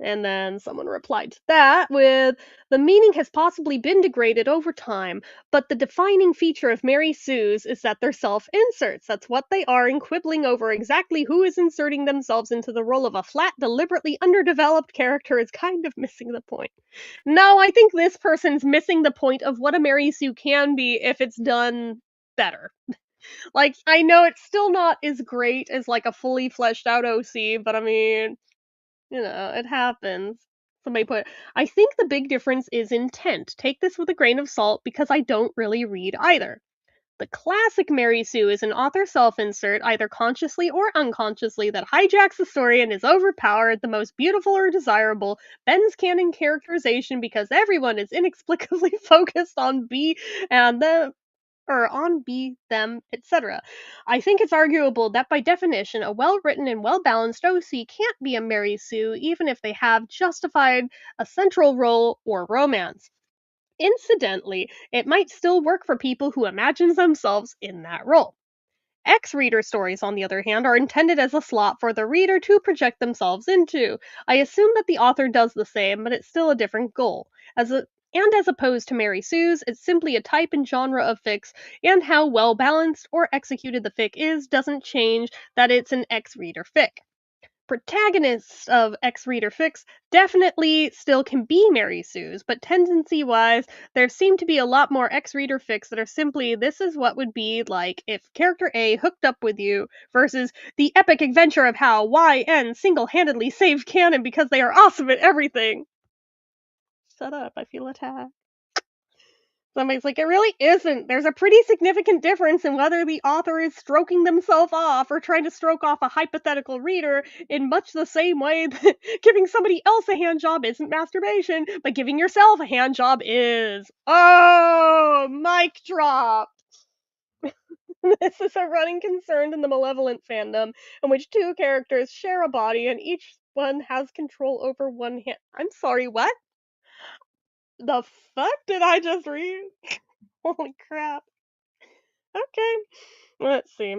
And then someone replied to that with, the meaning has possibly been degraded over time, but the defining feature of Mary Sue's is that they're self inserts. That's what they are, and quibbling over exactly who is inserting themselves into the role of a flat, deliberately underdeveloped character is kind of missing the point. No, I think this person's missing the point of what a Mary Sue can be if it's done better. Like, I know it's still not as great as like a fully fleshed out OC, but I mean, it happens. Somebody put, I think the big difference is intent. Take this with a grain of salt because I don't really read either. The classic Mary Sue is an author self insert, either consciously or unconsciously, that hijacks the story and is overpowered, the most beautiful or desirable, bends canon characterization because everyone is inexplicably focused on B and the or on be, them, etc. I think it's arguable that by definition, a well written and well balanced OC can't be a Mary Sue, even if they have justified a central role or romance. Incidentally, it might still work for people who imagine themselves in that role. X reader stories, on the other hand, are intended as a slot for the reader to project themselves into. I assume that the author does the same, but it's still a different goal. As opposed to Mary Sue's, it's simply a type and genre of fics, and how well balanced or executed the fic is doesn't change that it's an X reader fic. Protagonists of X Reader fics definitely still can be Mary Sue's, but tendency wise, there seem to be a lot more X Reader fics that are simply this is what would be like if character A hooked up with you versus the epic adventure of how YN single handedly saved canon because they are awesome at everything. Shut up, I feel attacked. Somebody's like, it really isn't. There's a pretty significant difference in whether the author is stroking themselves off or trying to stroke off a hypothetical reader in much the same way that giving somebody else a hand job isn't masturbation, but giving yourself a hand job is. Oh, mic drop. This is a running concern in the malevolent fandom in which two characters share a body and each one has control over one hand. I'm sorry, what? The fuck did I just read? Holy crap. Okay. Let's see.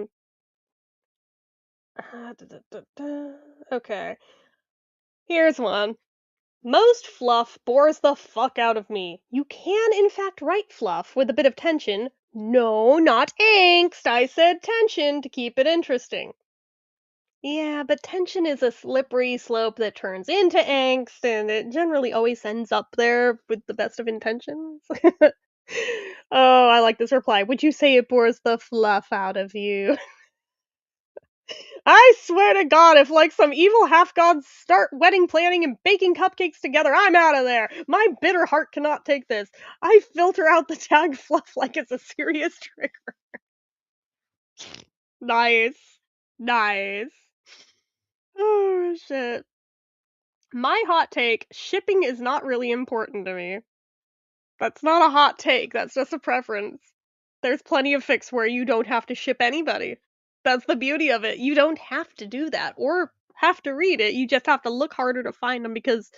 Okay. Here's one. Most fluff bores the fuck out of me. You can, in fact, write fluff with a bit of tension. No, not angst. I said tension to keep it interesting. Yeah, but tension is a slippery slope that turns into angst, and it generally always ends up there with the best of intentions. Oh, I like this reply. Would you say it bores the fluff out of you? I swear to God, if like some evil half gods start wedding planning and baking cupcakes together, I'm out of there. My bitter heart cannot take this. I filter out the tag fluff like it's a serious trigger. Nice. Nice. Oh, shit. My hot take, shipping is not really important to me. That's not a hot take, that's just a preference. There's plenty of fics where you don't have to ship anybody. That's the beauty of it. You don't have to do that or have to read it. You just have to look harder to find them because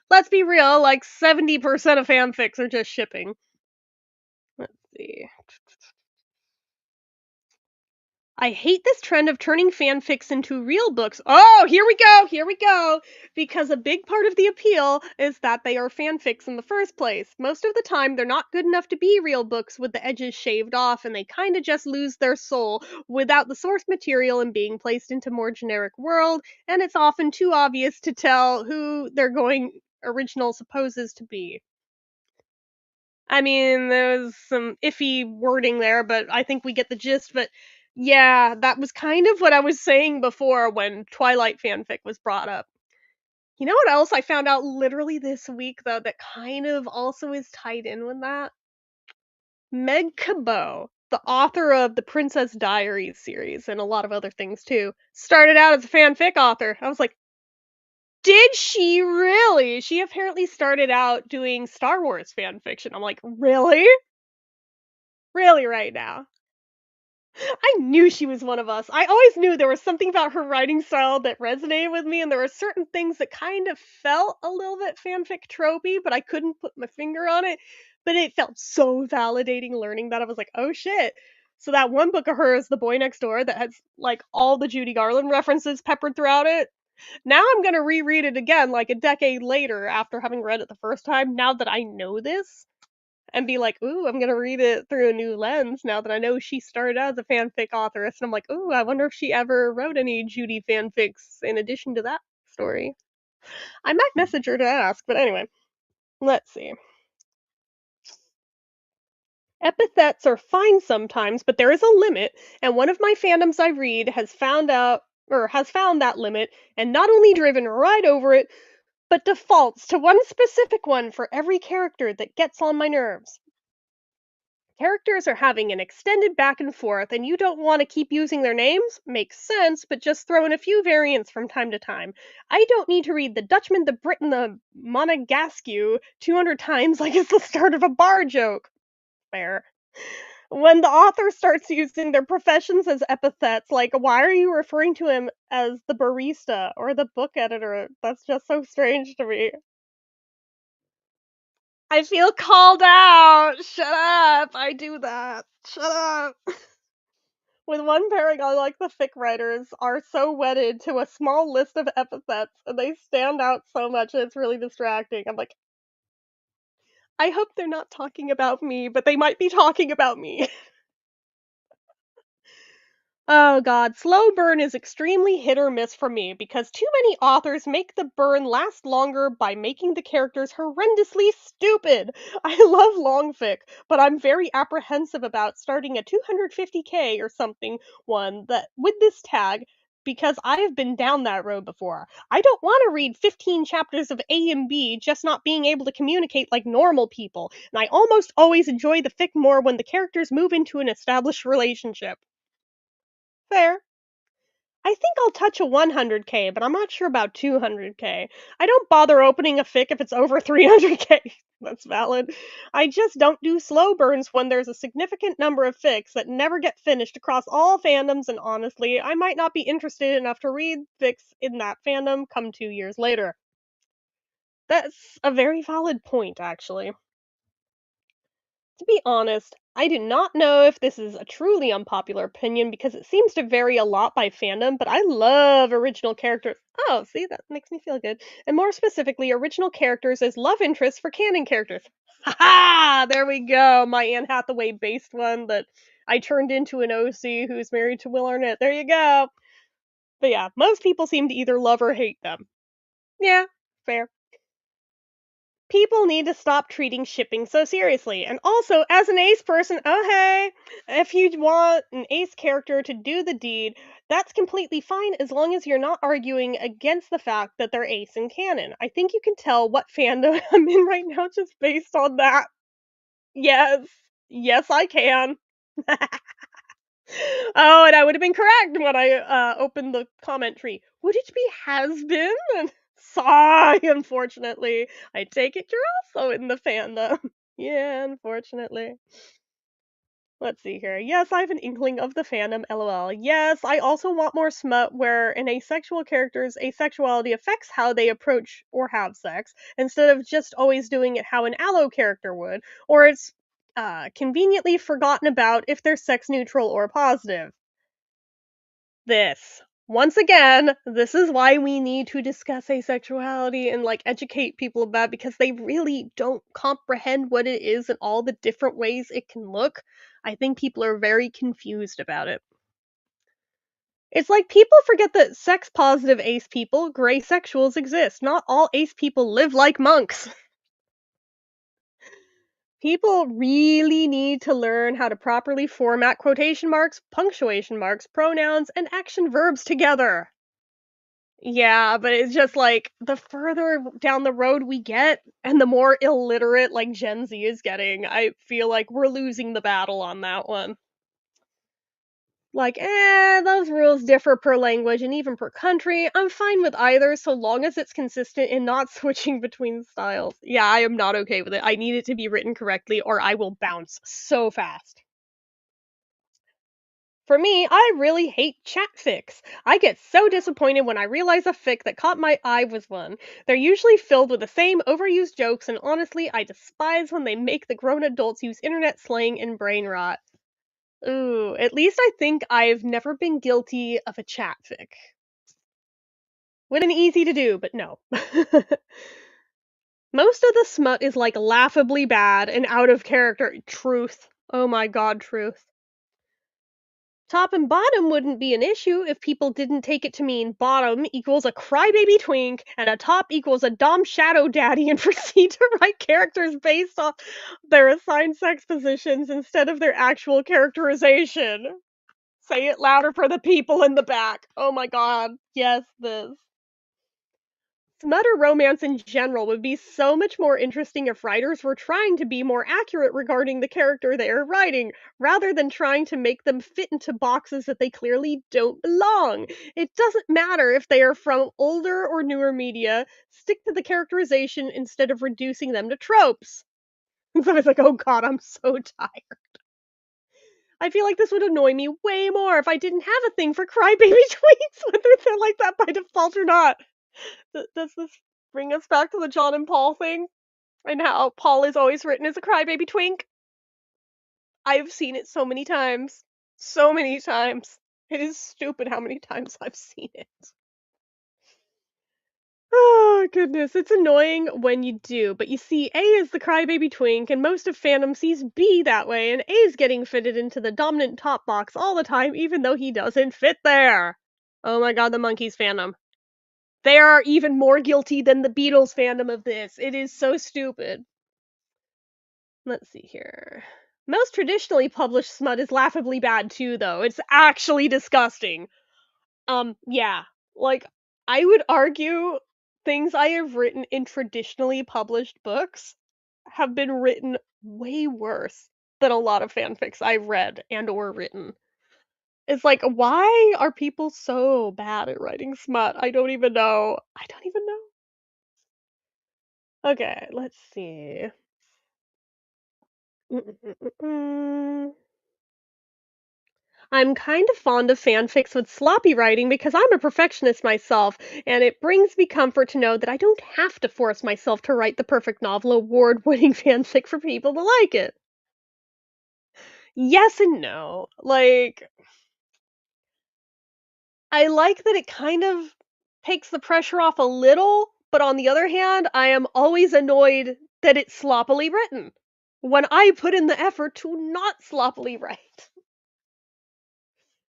let's be real, like 70% of fanfics are just shipping. Let's see. I hate this trend of turning fanfics into real books. Oh, here we go. Because a big part of the appeal is that they are fanfics in the first place. Most of the time, they're not good enough to be real books with the edges shaved off, and they kind of just lose their soul without the source material and being placed into more generic world, and it's often too obvious to tell who their going original supposes to be. I mean, there's some iffy wording there, but I think we get the gist. But yeah, that was kind of what I was saying before when Twilight fanfic was brought up. You know what else I found out literally this week, though, that kind of also is tied in with that? Meg Cabot, the author of the Princess Diaries series and a lot of other things too, started out as a fanfic author. I was like, did she really? She apparently started out doing Star Wars fan fiction. I'm like, really? Really right now? I knew she was one of us. I always knew there was something about her writing style that resonated with me, and there were certain things that kind of felt a little bit fanfic tropey, but I couldn't put my finger on it. But it felt so validating learning that I was like, oh shit. So that one book of hers, The Boy Next Door, that has like all the Judy Garland references peppered throughout it. Now I'm gonna reread it again like a decade later after having read it the first time, now that I know this and be like, "Ooh, I'm gonna read it through a new lens now that I know she started out as a fanfic authoress." And I'm like, "Ooh, I wonder if she ever wrote any Judy fanfics in addition to that story." I might message her to ask, but anyway, let's see. Epithets are fine sometimes, but there is a limit, and one of my fandoms I read has found that limit and not only driven right over it, but defaults to one specific one for every character that gets on my nerves. Characters are having an extended back and forth, and you don't want to keep using their names? Makes sense, but just throw in a few variants from time to time. I don't need to read the Dutchman, the Briton, the Monegasque 200 times like it's the start of a bar joke. Fair. When the author starts using their professions as epithets, like why are you referring to him as the barista or the book editor? That's just so strange to me. I feel called out. Shut up. I do that. Shut up. With one pairing, I like the fic writers are so wedded to a small list of epithets, and they stand out so much, and it's really distracting. I'm like, I hope they're not talking about me, but they might be talking about me. Oh god, slow burn is extremely hit or miss for me because too many authors make the burn last longer by making the characters horrendously stupid. I love long fic, but I'm very apprehensive about starting a 250k or something one that with this tag because I have been down that road before. I don't want to read 15 chapters of A and B just not being able to communicate like normal people, and I almost always enjoy the fic more when the characters move into an established relationship. Fair. I think I'll touch a 100k, but I'm not sure about 200k. I don't bother opening a fic if it's over 300k. That's valid. I just don't do slow burns when there's a significant number of fics that never get finished across all fandoms, and honestly, I might not be interested enough to read fics in that fandom come 2 years later. That's a very valid point, actually. To be honest, I do not know if this is a truly unpopular opinion because it seems to vary a lot by fandom, but I love original characters. Oh, see, that makes me feel good. And more specifically, original characters as love interests for canon characters. Ha! There we go. My Anne Hathaway based one that I turned into an OC who's married to Will Arnett. There you go. But yeah, most people seem to either love or hate them. Yeah, fair. People need to stop treating shipping so seriously. And also, as an ace person, oh hey, if you want an ace character to do the deed, that's completely fine as long as you're not arguing against the fact that they're ace in canon. I think you can tell what fandom I'm in right now just based on that. Yes. Yes, I can. Oh, and I would have been correct when I opened the comment tree. Would it be has been? And sigh, unfortunately. I take it you're also in the fandom. Yeah, unfortunately. Let's see here. Yes, I have an inkling of the fandom, lol. Yes, I also want more smut where an asexual character's asexuality affects how they approach or have sex, instead of just always doing it how an allo character would, or it's conveniently forgotten about if they're sex neutral or positive. This. Once again, this is why we need to discuss asexuality and like educate people about it, because they really don't comprehend what it is and all the different ways it can look. I think people are very confused about it. It's like people forget that sex positive ace people, gray sexuals, exist. Not all ace people live like monks. People really need to learn how to properly format quotation marks, punctuation marks, pronouns, and action verbs together. Yeah, but it's just like the further down the road we get and the more illiterate like Gen Z is getting, I feel like we're losing the battle on that one. Like, those rules differ per language and even per country. I'm fine with either so long as it's consistent and not switching between styles. Yeah, I am not okay with it. I need it to be written correctly or I will bounce so fast. For me, I really hate chat fics. I get so disappointed when I realize a fic that caught my eye was one. They're usually filled with the same overused jokes, and honestly, I despise when they make the grown adults use internet slang and brain rot. Ooh, at least I think I've never been guilty of a chat fic. Would have been easy to do, but no. Most of the smut is like laughably bad and out of character. Truth. Oh my god, truth. Top and bottom wouldn't be an issue if people didn't take it to mean bottom equals a crybaby twink and a top equals a dom shadow daddy and proceed to write characters based off their assigned sex positions instead of their actual characterization. Say it louder for the people in the back. Oh my god. Yes, this. Smut or romance in general would be so much more interesting if writers were trying to be more accurate regarding the character they are writing, rather than trying to make them fit into boxes that they clearly don't belong. It doesn't matter if they are from older or newer media, stick to the characterization instead of reducing them to tropes. So I was like, oh god, I'm so tired. I feel like this would annoy me way more if I didn't have a thing for crybaby tweets, whether they're like that by default or not. Does this bring us back to the John and Paul thing? And how Paul is always written as a crybaby twink? I've seen it so many times. So many times. It is stupid how many times I've seen it. Oh, goodness. It's annoying when you do, but you see, A is the crybaby twink, and most of fandom sees B that way, and A is getting fitted into the dominant top box all the time, even though he doesn't fit there. Oh my god, the Monkeys fandom. They are even more guilty than the Beatles fandom of this. It is so stupid. Let's see here. Most traditionally published smut is laughably bad too, though. It's actually disgusting. Yeah. Like, I would argue things I have written in traditionally published books have been written way worse than a lot of fanfics I've read and or written. It's like, why are people so bad at writing smut? I don't even know. I don't even know. Okay, let's see. Mm-mm-mm-mm. I'm kind of fond of fanfics with sloppy writing because I'm a perfectionist myself, and it brings me comfort to know that I don't have to force myself to write the perfect novel award winning fanfic for people to like it. Yes and no. Like, I like that it kind of takes the pressure off a little, but on the other hand, I am always annoyed that it's sloppily written when I put in the effort to not sloppily write.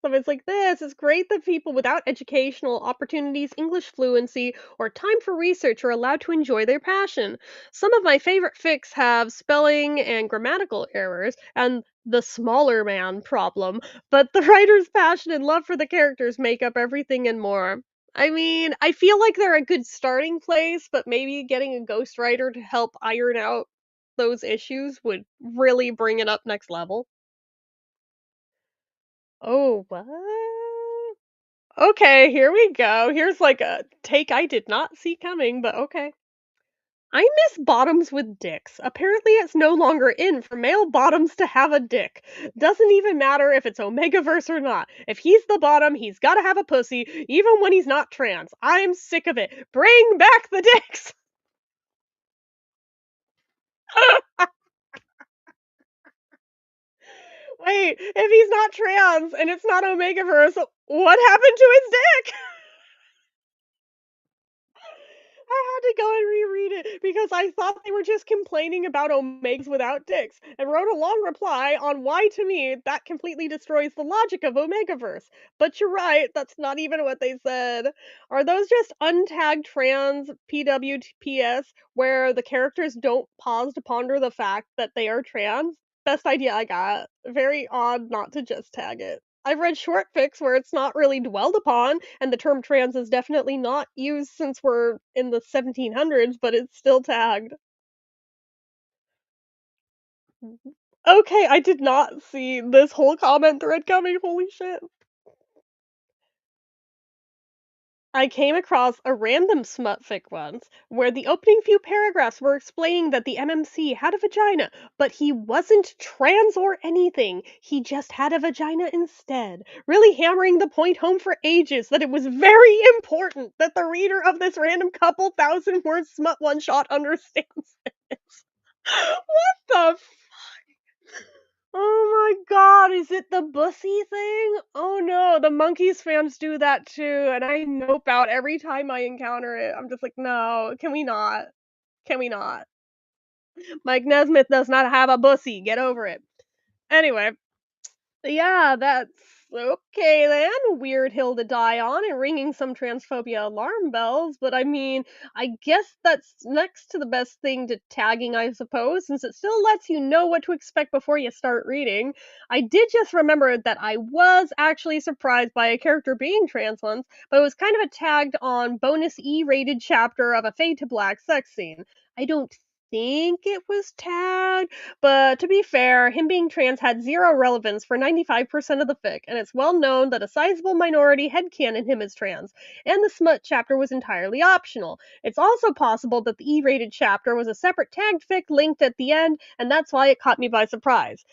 So it's like this. It's great that people without educational opportunities, English fluency, or time for research are allowed to enjoy their passion. Some of my favorite fics have spelling and grammatical errors and the smaller man problem, but the writer's passion and love for the characters make up everything and more. I mean, I feel like they're a good starting place, but maybe getting a ghostwriter to help iron out those issues would really bring it up next level. Oh, what? Okay, here we go. Here's like a take I did not see coming, but okay. I miss bottoms with dicks. Apparently, it's no longer in for male bottoms to have a dick. Doesn't even matter if it's Omegaverse or not. If he's the bottom, he's gotta have a pussy, even when he's not trans. I'm sick of it. Bring back the dicks! Wait, if he's not trans and it's not Omegaverse, what happened to his dick? I had to go and reread it because I thought they were just complaining about omegas without dicks and wrote a long reply on why to me that completely destroys the logic of Omegaverse. But you're right, that's not even what they said. Are those just untagged trans PWPS where the characters don't pause to ponder the fact that they are trans? Best idea I got. Very odd not to just tag it. I've read short fics where it's not really dwelled upon, and the term trans is definitely not used since we're in the 1700s, but it's still tagged. Okay, I did not see this whole comment thread coming, holy shit. I came across a random smut fic once where the opening few paragraphs were explaining that the MMC had a vagina, but he wasn't trans or anything. He just had a vagina instead, really hammering the point home for ages that it was very important that the reader of this random couple thousand word smut one shot understands this. What the Oh my god, is it the bussy thing? Oh no, the Monkeys fans do that too, and I nope out every time I encounter it. I'm just like, no, can we not? Can we not? Mike Nesmith does not have a bussy. Get over it. Anyway, yeah, that's okay then. Weird hill to die on and ringing some transphobia alarm bells, but I mean, I guess that's next to the best thing to tagging, I suppose, since it still lets you know what to expect before you start reading. I did just remember that I was actually surprised by a character being trans once, but it was kind of a tagged on bonus E-rated chapter of a Fade to Black sex scene. I don't think it was tagged, but to be fair, him being trans had zero relevance for 95% of the fic, and it's well known that a sizable minority headcanon him as trans, and the smut chapter was entirely optional. It's also possible that the E-rated chapter was a separate tagged fic linked at the end, and that's why it caught me by surprise.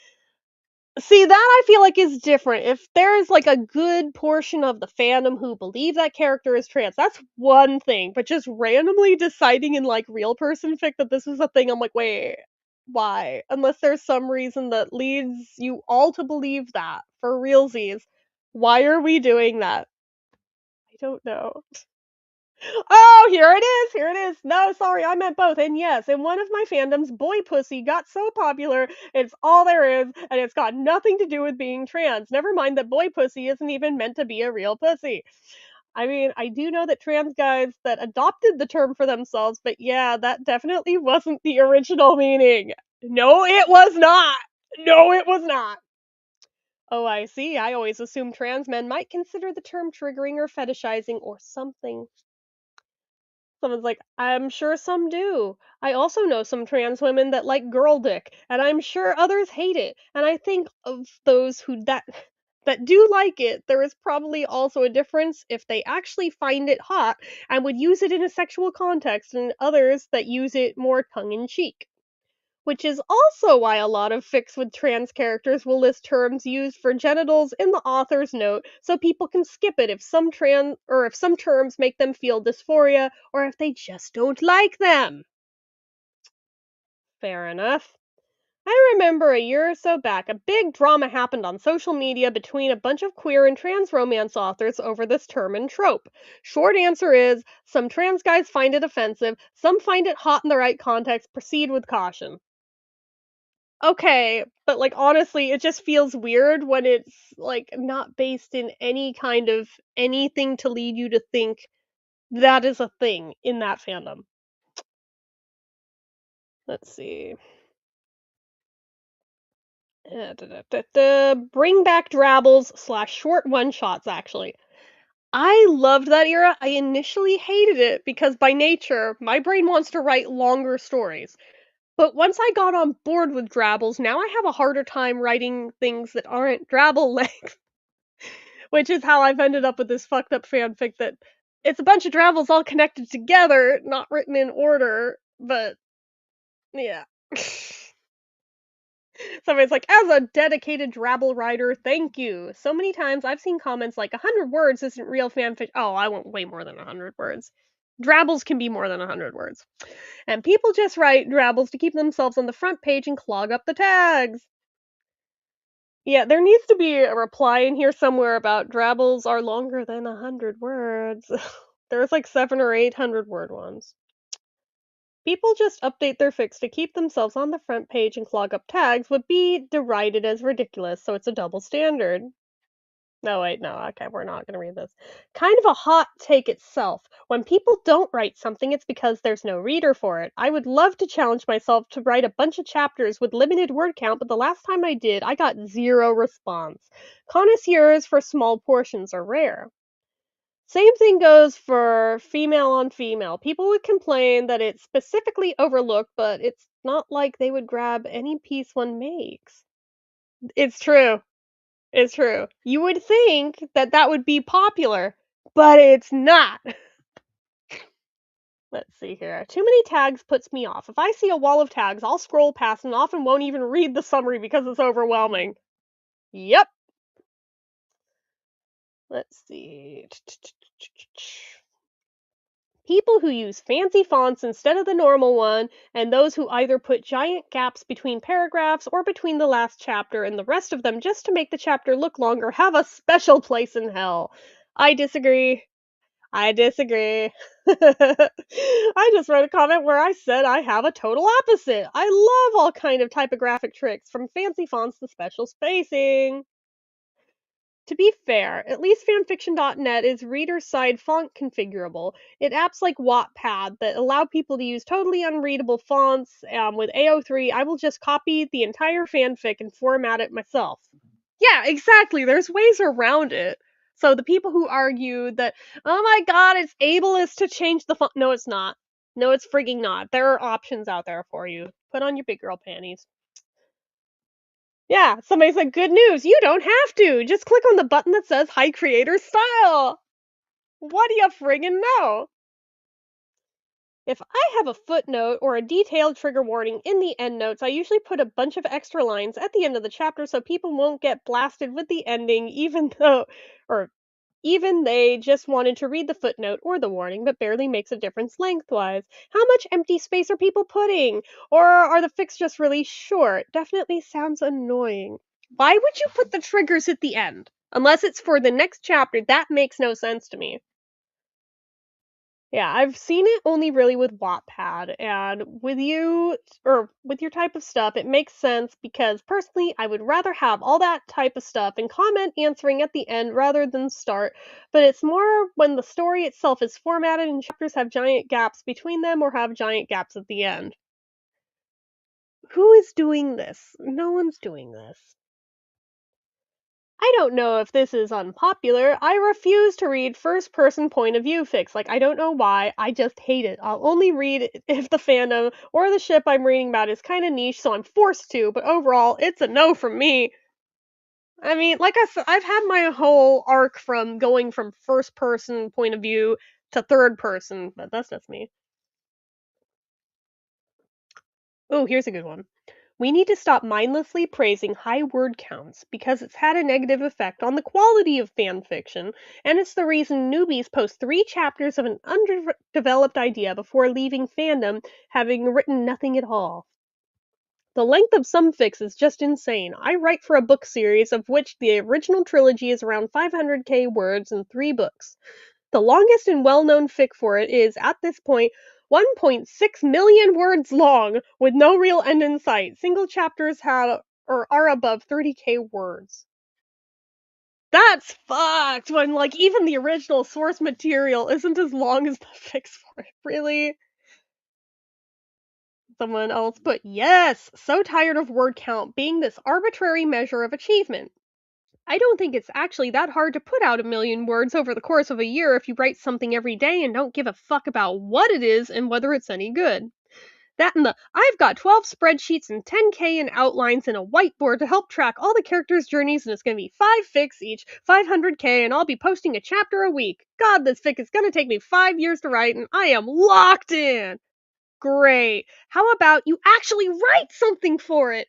See, that I feel like is different. If there's like a good portion of the fandom who believe that character is trans, that's one thing. But just randomly deciding in like real person fic that this is a thing, I'm like, wait, why? Unless there's some reason that leads you all to believe that for realsies. Why are we doing that? I don't know. Oh, here it is. Here it is. No, sorry, I meant both. And yes, in one of my fandoms, boy pussy got so popular, it's all there is, and it's got nothing to do with being trans. Never mind that boy pussy isn't even meant to be a real pussy. I mean, I do know that trans guys that adopted the term for themselves, but yeah, that definitely wasn't the original meaning. No, it was not. No, it was not. Oh, I see. I always assumed trans men might consider the term triggering or fetishizing or something. Someone's like, "I'm sure some do. I also know some trans women that like girl dick, and I'm sure others hate it. And I think of those who that do like it, there is probably also a difference if they actually find it hot and would use it in a sexual context, and others that use it more tongue in cheek." Which is also why a lot of fics with trans characters will list terms used for genitals in the author's note so people can skip it if some if some terms make them feel dysphoria or if they just don't like them. Fair enough. I remember a year or so back, a big drama happened on social media between a bunch of queer and trans romance authors over this term and trope. Short answer is some trans guys find it offensive, some find it hot in the right context, proceed with caution. Okay, but, like, honestly, it just feels weird when it's, like, not based in any kind of anything to lead you to think that is a thing in that fandom. Let's see. Bring back Drabbles/short one-shots, actually. I loved that era. I initially hated it because by nature, my brain wants to write longer stories. But once I got on board with Drabbles, now I have a harder time writing things that aren't Drabble length, which is how I've ended up with this fucked up fanfic that it's a bunch of Drabbles all connected together, not written in order, but yeah. Somebody's like, as a dedicated Drabble writer, thank you. So many times I've seen comments like 100 words isn't real fanfic. Oh, I want way more than 100 words. Drabbles can be more than 100 words. And people just write Drabbles to keep themselves on the front page and clog up the tags. Yeah, there needs to be a reply in here somewhere about Drabbles are longer than 100 words. There's like 7 or 800 word ones. People just update their fics to keep themselves on the front page and clog up tags would be derided as ridiculous, so it's a double standard. No, wait, no, okay, we're not gonna read this. Kind of a hot take itself. When people don't write something, it's because there's no reader for it. I would love to challenge myself to write a bunch of chapters with limited word count, but the last time I did, I got zero response. Connoisseurs for small portions are rare. Same thing goes for female on female. People would complain that it's specifically overlooked, but it's not like they would grab any piece one makes. It's true. It's true. You would think that that would be popular, but it's not. Let's see here. Too many tags puts me off. If I see a wall of tags, I'll scroll past and often won't even read the summary because it's overwhelming. Yep. Let's see. People who use fancy fonts instead of the normal one, and those who either put giant gaps between paragraphs or between the last chapter and the rest of them just to make the chapter look longer, have a special place in hell. I disagree. I disagree. I just wrote a comment where I said I have a total opposite. I love all kind of typographic tricks, from fancy fonts to special spacing. To be fair, at least fanfiction.net is reader-side font configurable. It apps like Wattpad that allow people to use totally unreadable fonts. With AO3, I will just copy the entire fanfic and format it myself. Yeah, exactly. There's ways around it. So the people who argue that, oh my god, it's ableist to change the font. No, it's not. No, it's frigging not. There are options out there for you. Put on your big girl panties. Yeah, somebody said, good news, you don't have to. Just click on the button that says Hi Creator Style. What do you friggin' know? If I have a footnote or a detailed trigger warning in the endnotes, I usually put a bunch of extra lines at the end of the chapter so people won't get blasted with the ending, or even they just wanted to read the footnote or the warning, but barely makes a difference lengthwise. How much empty space are people putting? Or are the fics just really short? Definitely sounds annoying. Why would you put the triggers at the end? Unless it's for the next chapter, that makes no sense to me. Yeah, I've seen it only really with Wattpad, and with you, or with your type of stuff, it makes sense because personally, I would rather have all that type of stuff and comment answering at the end rather than start, but it's more when the story itself is formatted and chapters have giant gaps between them or have giant gaps at the end. Who is doing this? No one's doing this. I don't know if this is unpopular. I refuse to read first person point of view fics. Like, I don't know why. I just hate it. I'll only read it if the fandom or the ship I'm reading about is kind of niche, so I'm forced to, but overall, it's a no from me. I mean, like I've had my whole arc from going from first person point of view to third person, but that's just me. Oh, here's a good one. We need to stop mindlessly praising high word counts because it's had a negative effect on the quality of fan fiction, and it's the reason newbies post 3 chapters of an underdeveloped idea before leaving fandom having written nothing at all. The length of some fics is just insane. I write for a book series of which the original trilogy is around 500k words in 3 books. The longest and well known fic for it is, at this point, 1.6 million words long with no real end in sight. Single chapters have or are above 30K words. That's fucked when, like, even the original source material isn't as long as the fix for it. Really? Someone else put, yes, so tired of word count being this arbitrary measure of achievement. I don't think it's actually that hard to put out a million words over the course of a year if you write something every day and don't give a fuck about what it is and whether it's any good. That and the I've got 12 spreadsheets and 10K in outlines and a whiteboard to help track all the characters' journeys, and it's going to be 5 fics each, 500K, and I'll be posting a chapter a week. God, this fic is going to take me 5 years to write, and I am locked in. Great. How about you actually write something for it?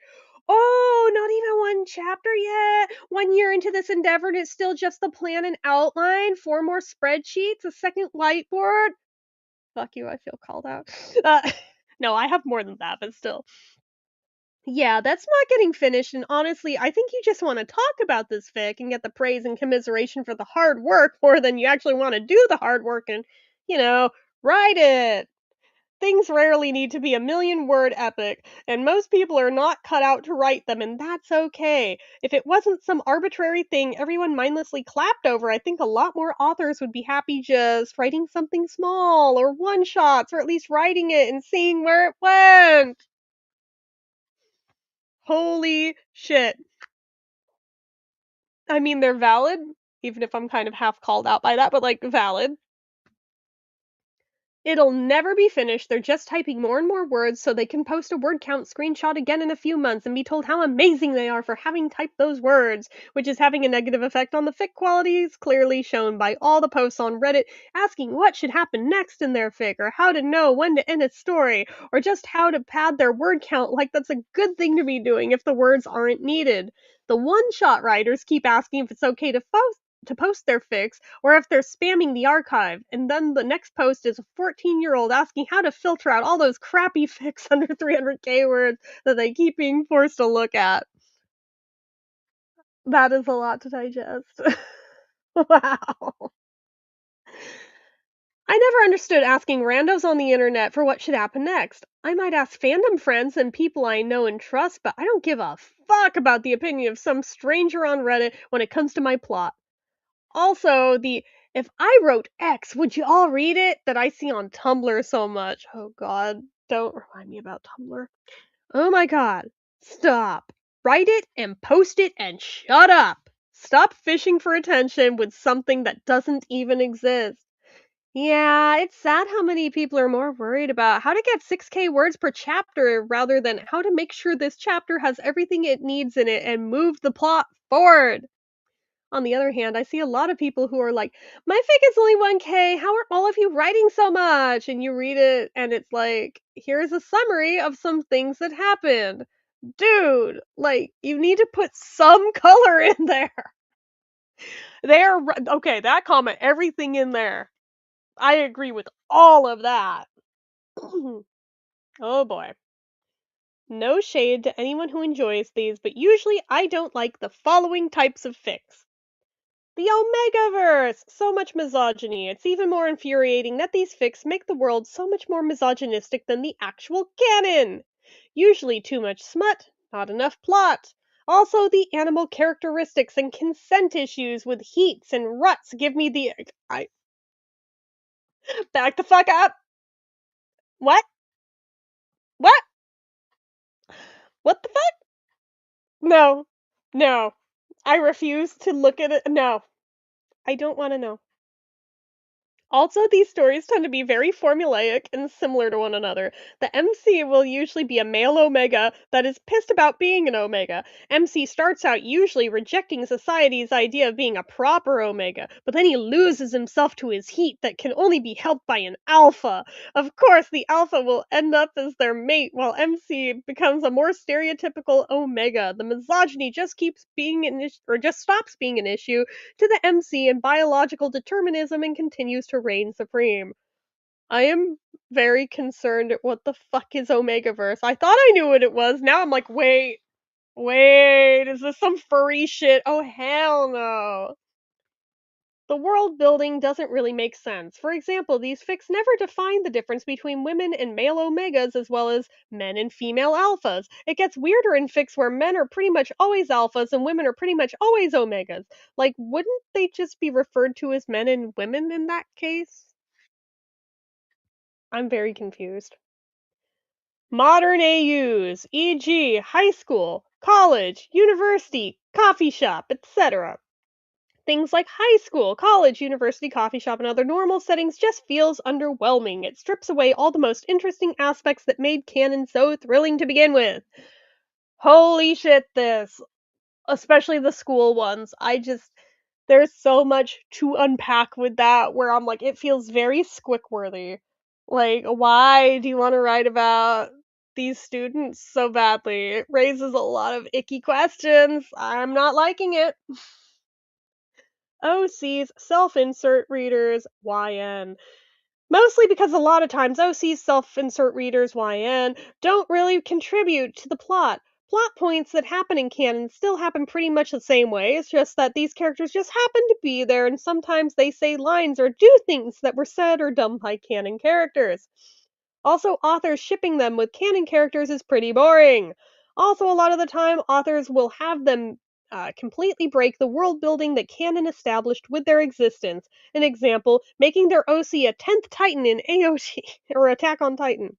Oh, not even one chapter yet. 1 year into this endeavor, and it's still just the plan and outline, 4 more spreadsheets, a second whiteboard. Fuck you, I feel called out. Uh, no, I have more than that, but still. Yeah, that's not getting finished, and honestly, I think you just want to talk about this fic and get the praise and commiseration for the hard work more than you actually want to do the hard work and, you know, write it. Things rarely need to be a million word epic, and most people are not cut out to write them, and that's okay. If it wasn't some arbitrary thing everyone mindlessly clapped over, I think a lot more authors would be happy just writing something small, or one shots, or at least writing it and seeing where it went. Holy shit. I mean, they're valid, even if I'm kind of half called out by that, but like valid. It'll never be finished, they're just typing more and more words so they can post a word count screenshot again in a few months and be told how amazing they are for having typed those words, which is having a negative effect on the fic qualities, clearly shown by all the posts on Reddit asking what should happen next in their fic, or how to know when to end a story, or just how to pad their word count like that's a good thing to be doing if the words aren't needed. The one-shot writers keep asking if it's okay to post their fics, or if they're spamming the archive, and then the next post is a 14-year-old asking how to filter out all those crappy fics under 300K words that they keep being forced to look at. That is a lot to digest. Wow. I never understood asking randos on the internet for what should happen next. I might ask fandom friends and people I know and trust, but I don't give a fuck about the opinion of some stranger on Reddit when it comes to my plot. Also, the "If I wrote X, would you all read it?" that I see on Tumblr so much. Oh god, don't remind me about Tumblr. Oh my god. Stop. Write it and post it and shut up. Stop fishing for attention with something that doesn't even exist. Yeah, it's sad how many people are more worried about how to get 6K words per chapter rather than how to make sure this chapter has everything it needs in it and move the plot forward. On the other hand, I see a lot of people who are like, "My fic is only 1K. How are all of you writing so much?" And you read it and it's like, "Here's a summary of some things that happened." Dude, like you need to put some color in there. Okay, that comment, everything in there. I agree with all of that. Oh boy. No shade to anyone who enjoys these, but usually I don't like the following types of fics. The Omegaverse! So much misogyny. It's even more infuriating that these fics make the world so much more misogynistic than the actual canon. Usually too much smut, not enough plot. Also, the animal characteristics and consent issues with heats and ruts give me the. I. Back the fuck up! What? What? What the fuck? No. No. I refuse to look at it. No. I don't want to know. Also, these stories tend to be very formulaic and similar to one another. The MC will usually be a male Omega that is pissed about being an Omega. MC starts out usually rejecting society's idea of being a proper Omega, but then he loses himself to his heat that can only be helped by an Alpha. Of course, the Alpha will end up as their mate, while MC becomes a more stereotypical Omega. The misogyny just keeps being an issue, or just stops being an issue to the MC and biological determinism and continues to reign supreme. I am very concerned at what the fuck is Omegaverse. I thought I knew what it was. Now I'm like, wait, is this some furry shit? Oh hell no. The world building doesn't really make sense. For example, these fics never define the difference between women and male omegas as well as men and female alphas. It gets weirder in fics where men are pretty much always alphas and women are pretty much always omegas. Like, wouldn't they just be referred to as men and women in that case? I'm very confused. Modern AUs, e.g., high school, college, university, coffee shop, etc. Things like high school, college, university, coffee shop, and other normal settings just feels underwhelming. It strips away all the most interesting aspects that made canon so thrilling to begin with. Holy shit, this. Especially the school ones. There's so much to unpack with that where I'm like, it feels very squick-worthy. Like, why do you want to write about these students so badly? It raises a lot of icky questions. I'm not liking it. OC's self-insert readers, YN. Mostly because a lot of times OC's self-insert readers, YN, don't really contribute to the plot. Plot points that happen in canon still happen pretty much the same way, it's just that these characters just happen to be there and sometimes they say lines or do things that were said or done by canon characters. Also, authors shipping them with canon characters is pretty boring. Also, a lot of the time, authors will have them completely break the world building that canon established with their existence. An example, making their OC a 10th Titan in AOT, or Attack on Titan.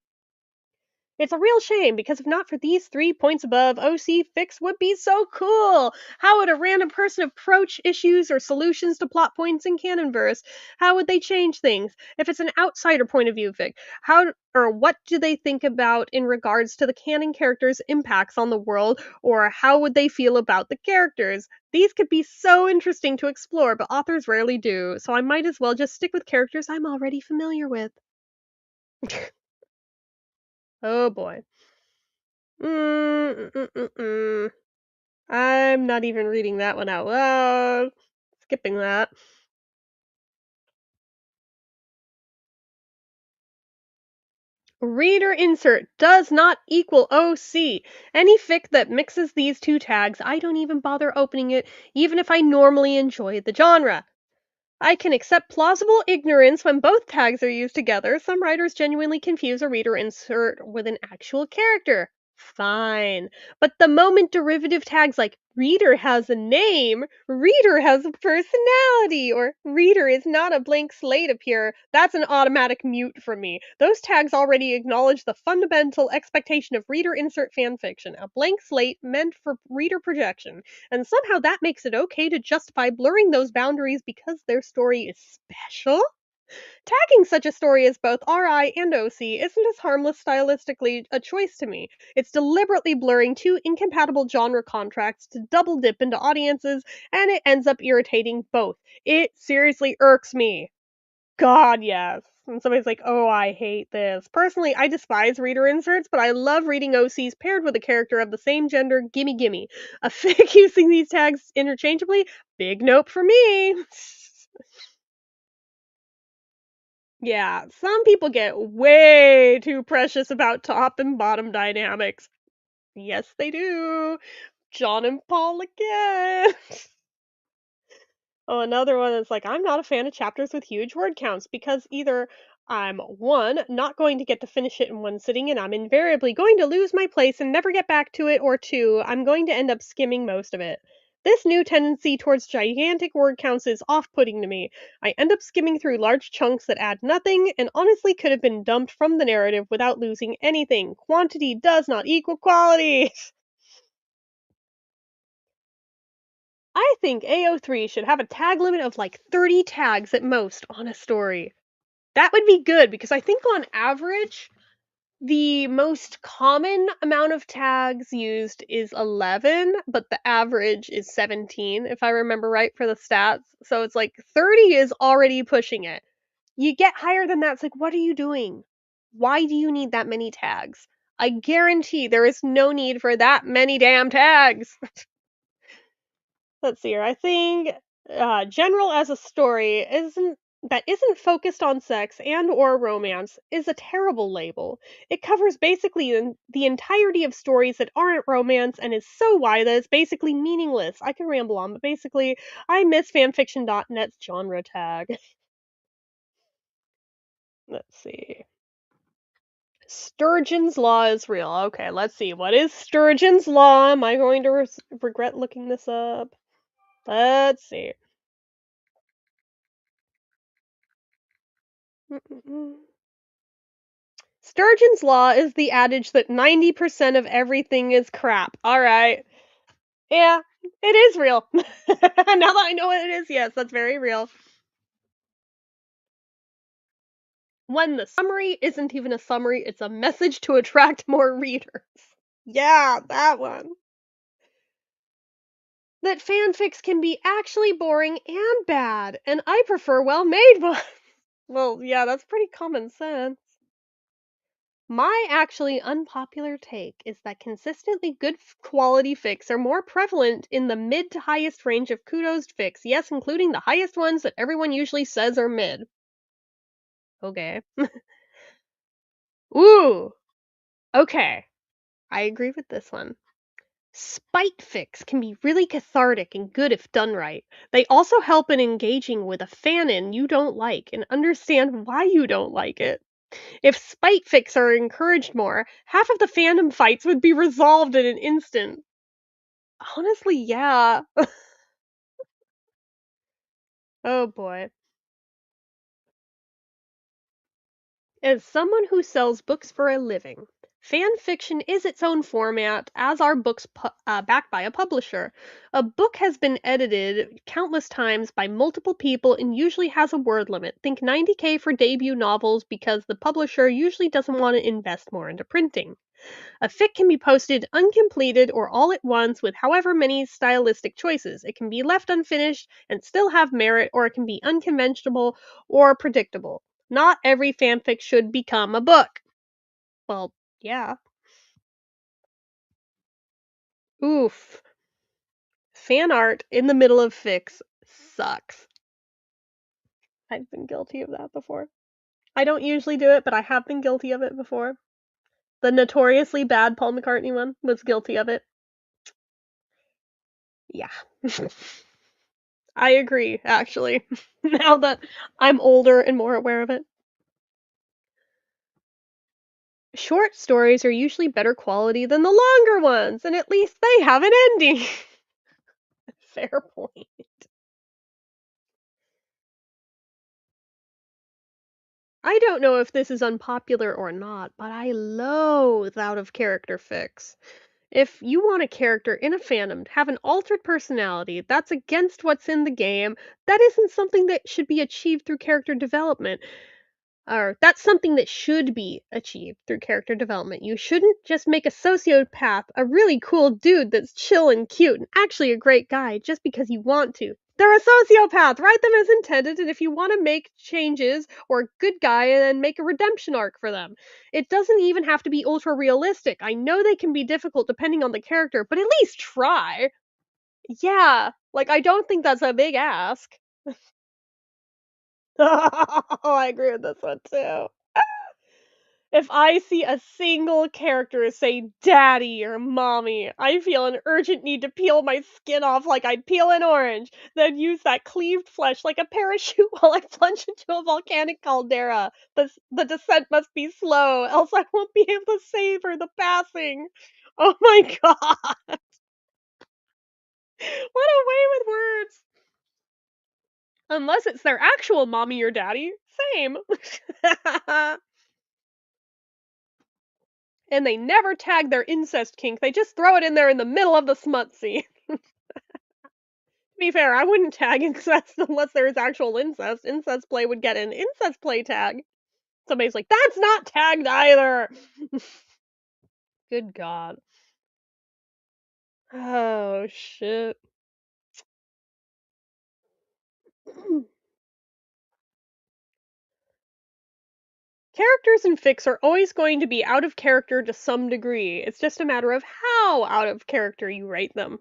It's a real shame because if not for these 3 points above, OC Fix would be so cool. How would a random person approach issues or solutions to plot points in Canonverse? How would they change things? If it's an outsider point of view fic, how or what do they think about in regards to the canon characters' impacts on the world, or how would they feel about the characters? These could be so interesting to explore, but authors rarely do, so I might as well just stick with characters I'm already familiar with. Oh boy. Mm, mm, mm, mm, mm. I'm not even reading that one out loud. Skipping that. Reader insert does not equal OC. Any fic that mixes these two tags, I don't even bother opening it, even if I normally enjoy the genre. I can accept plausible ignorance when both tags are used together. Some writers genuinely confuse a reader insert with an actual character. Fine. But the moment derivative tags like reader has a name, reader has a personality, or reader is not a blank slate appear, that's an automatic mute for me. Those tags already acknowledge the fundamental expectation of reader insert fanfiction, a blank slate meant for reader projection. And somehow that makes it okay to justify blurring those boundaries because their story is special? Tagging such a story as both RI and OC isn't as harmless stylistically a choice to me. It's deliberately blurring two incompatible genre contracts to double dip into audiences, and it ends up irritating both. It seriously irks me. God, yes. And somebody's like, oh, I hate this. Personally, I despise reader inserts, but I love reading OCs paired with a character of the same gender, gimme gimme. A fic using these tags interchangeably? Big nope for me. Yeah, some people get way too precious about top and bottom dynamics. Yes, they do. John and Paul again. Oh, another one is like, I'm not a fan of chapters with huge word counts because either I'm one, not going to get to finish it in one sitting, and I'm invariably going to lose my place and never get back to it, or two, I'm going to end up skimming most of it. This new tendency towards gigantic word counts is off putting to me. I end up skimming through large chunks that add nothing and honestly could have been dumped from the narrative without losing anything. Quantity does not equal quality. I think AO3 should have a tag limit of like 30 tags at most on a story. That would be good because I think on average, the most common amount of tags used is 11, but the average is 17, if I remember right for the stats. So it's like 30 is already pushing it. You get higher than that, it's like, what are you doing? Why do you need that many tags? I guarantee there is no need for that many damn tags. Let's see here. I think general as a story isn't that isn't focused on sex and or romance is a terrible label. It covers basically the entirety of stories that aren't romance and is so wide that it's basically meaningless. I can ramble on, but basically, I miss fanfiction.net's genre tag. Let's see. Sturgeon's Law is real. Okay, let's see. What is Sturgeon's Law? Am I going to regret looking this up? Let's see. Mm-mm-mm. Sturgeon's Law is the adage that 90% of everything is crap. Alright. Yeah, it is real. Now that I know what it is, yes, that's very real. When the summary isn't even a summary, it's a message to attract more readers. Yeah, that one. That fanfics can be actually boring and bad, and I prefer well-made ones. Well, yeah, that's pretty common sense. My actually unpopular take is that consistently good quality fics are more prevalent in the mid to highest range of kudos fics, yes, including the highest ones that everyone usually says are mid. Okay. Ooh, okay. I agree with this one. Spite fics can be really cathartic and good if done right. They also help in engaging with a fanon you don't like and understand why you don't like it. If spite fics are encouraged more, half of the fandom fights would be resolved in an instant. Honestly, yeah. Oh boy. As someone who sells books for a living, fan fiction is its own format, as are books backed by a publisher. A book has been edited countless times by multiple people and usually has a word limit. Think 90K for debut novels because the publisher usually doesn't want to invest more into printing. A fic can be posted uncompleted or all at once with however many stylistic choices. It can be left unfinished and still have merit, or it can be unconventional or predictable. Not every fanfic should become a book. Well, yeah. Oof. Fan art in the middle of fics sucks. I've been guilty of that before. I don't usually do it, but I have been guilty of it before. The notoriously bad Paul McCartney one was guilty of it. Yeah. I agree, actually. Now that I'm older and more aware of it. Short stories are usually better quality than the longer ones, and at least they have an ending. Fair point. I don't know if this is unpopular or not, but I loathe out of character fics. If you want a character in a fandom to have an altered personality that's against what's in the game, that isn't something that should be achieved through character development. Or that's something that should be achieved through character development. You shouldn't just make a sociopath a really cool dude that's chill and cute and actually a great guy just because you want to. They're a sociopath. Write them as intended, and if you want to make changes or a good guy, and then make a redemption arc for them. It doesn't even have to be ultra realistic. I know they can be difficult depending on the character, but at least try. Yeah, like I don't think that's a big ask. I agree with this one too. If I see a single character say daddy or mommy, I feel an urgent need to peel my skin off like I'd peel an orange, then use that cleaved flesh like a parachute while I plunge into a volcanic caldera. The descent must be slow, else I won't be able to savor the passing. Oh my god, what a way with words! Unless it's their actual mommy or daddy, same. And they never tag their incest kink, they just throw it in there in the middle of the smut scene. To be fair, I wouldn't tag incest unless there is actual incest. Incest play would get an incest play tag. Somebody's like, "That's not tagged either!" Good god. Oh, shit. Characters in fics are always going to be out of character to some degree. It's just a matter of how out of character you write them.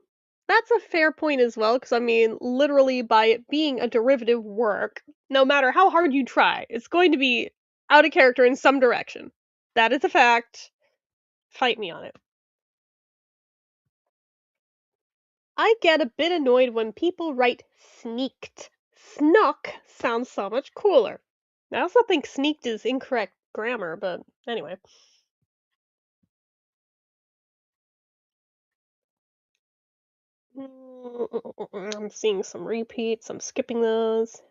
That's a fair point as well, because I mean, literally by it being a derivative work, no matter how hard you try, it's going to be out of character in some direction. That is a fact. Fight me on it. I get a bit annoyed when people write sneaked. Snuck sounds so much cooler. I also think sneaked is incorrect grammar, but anyway. I'm seeing some repeats. I'm skipping those.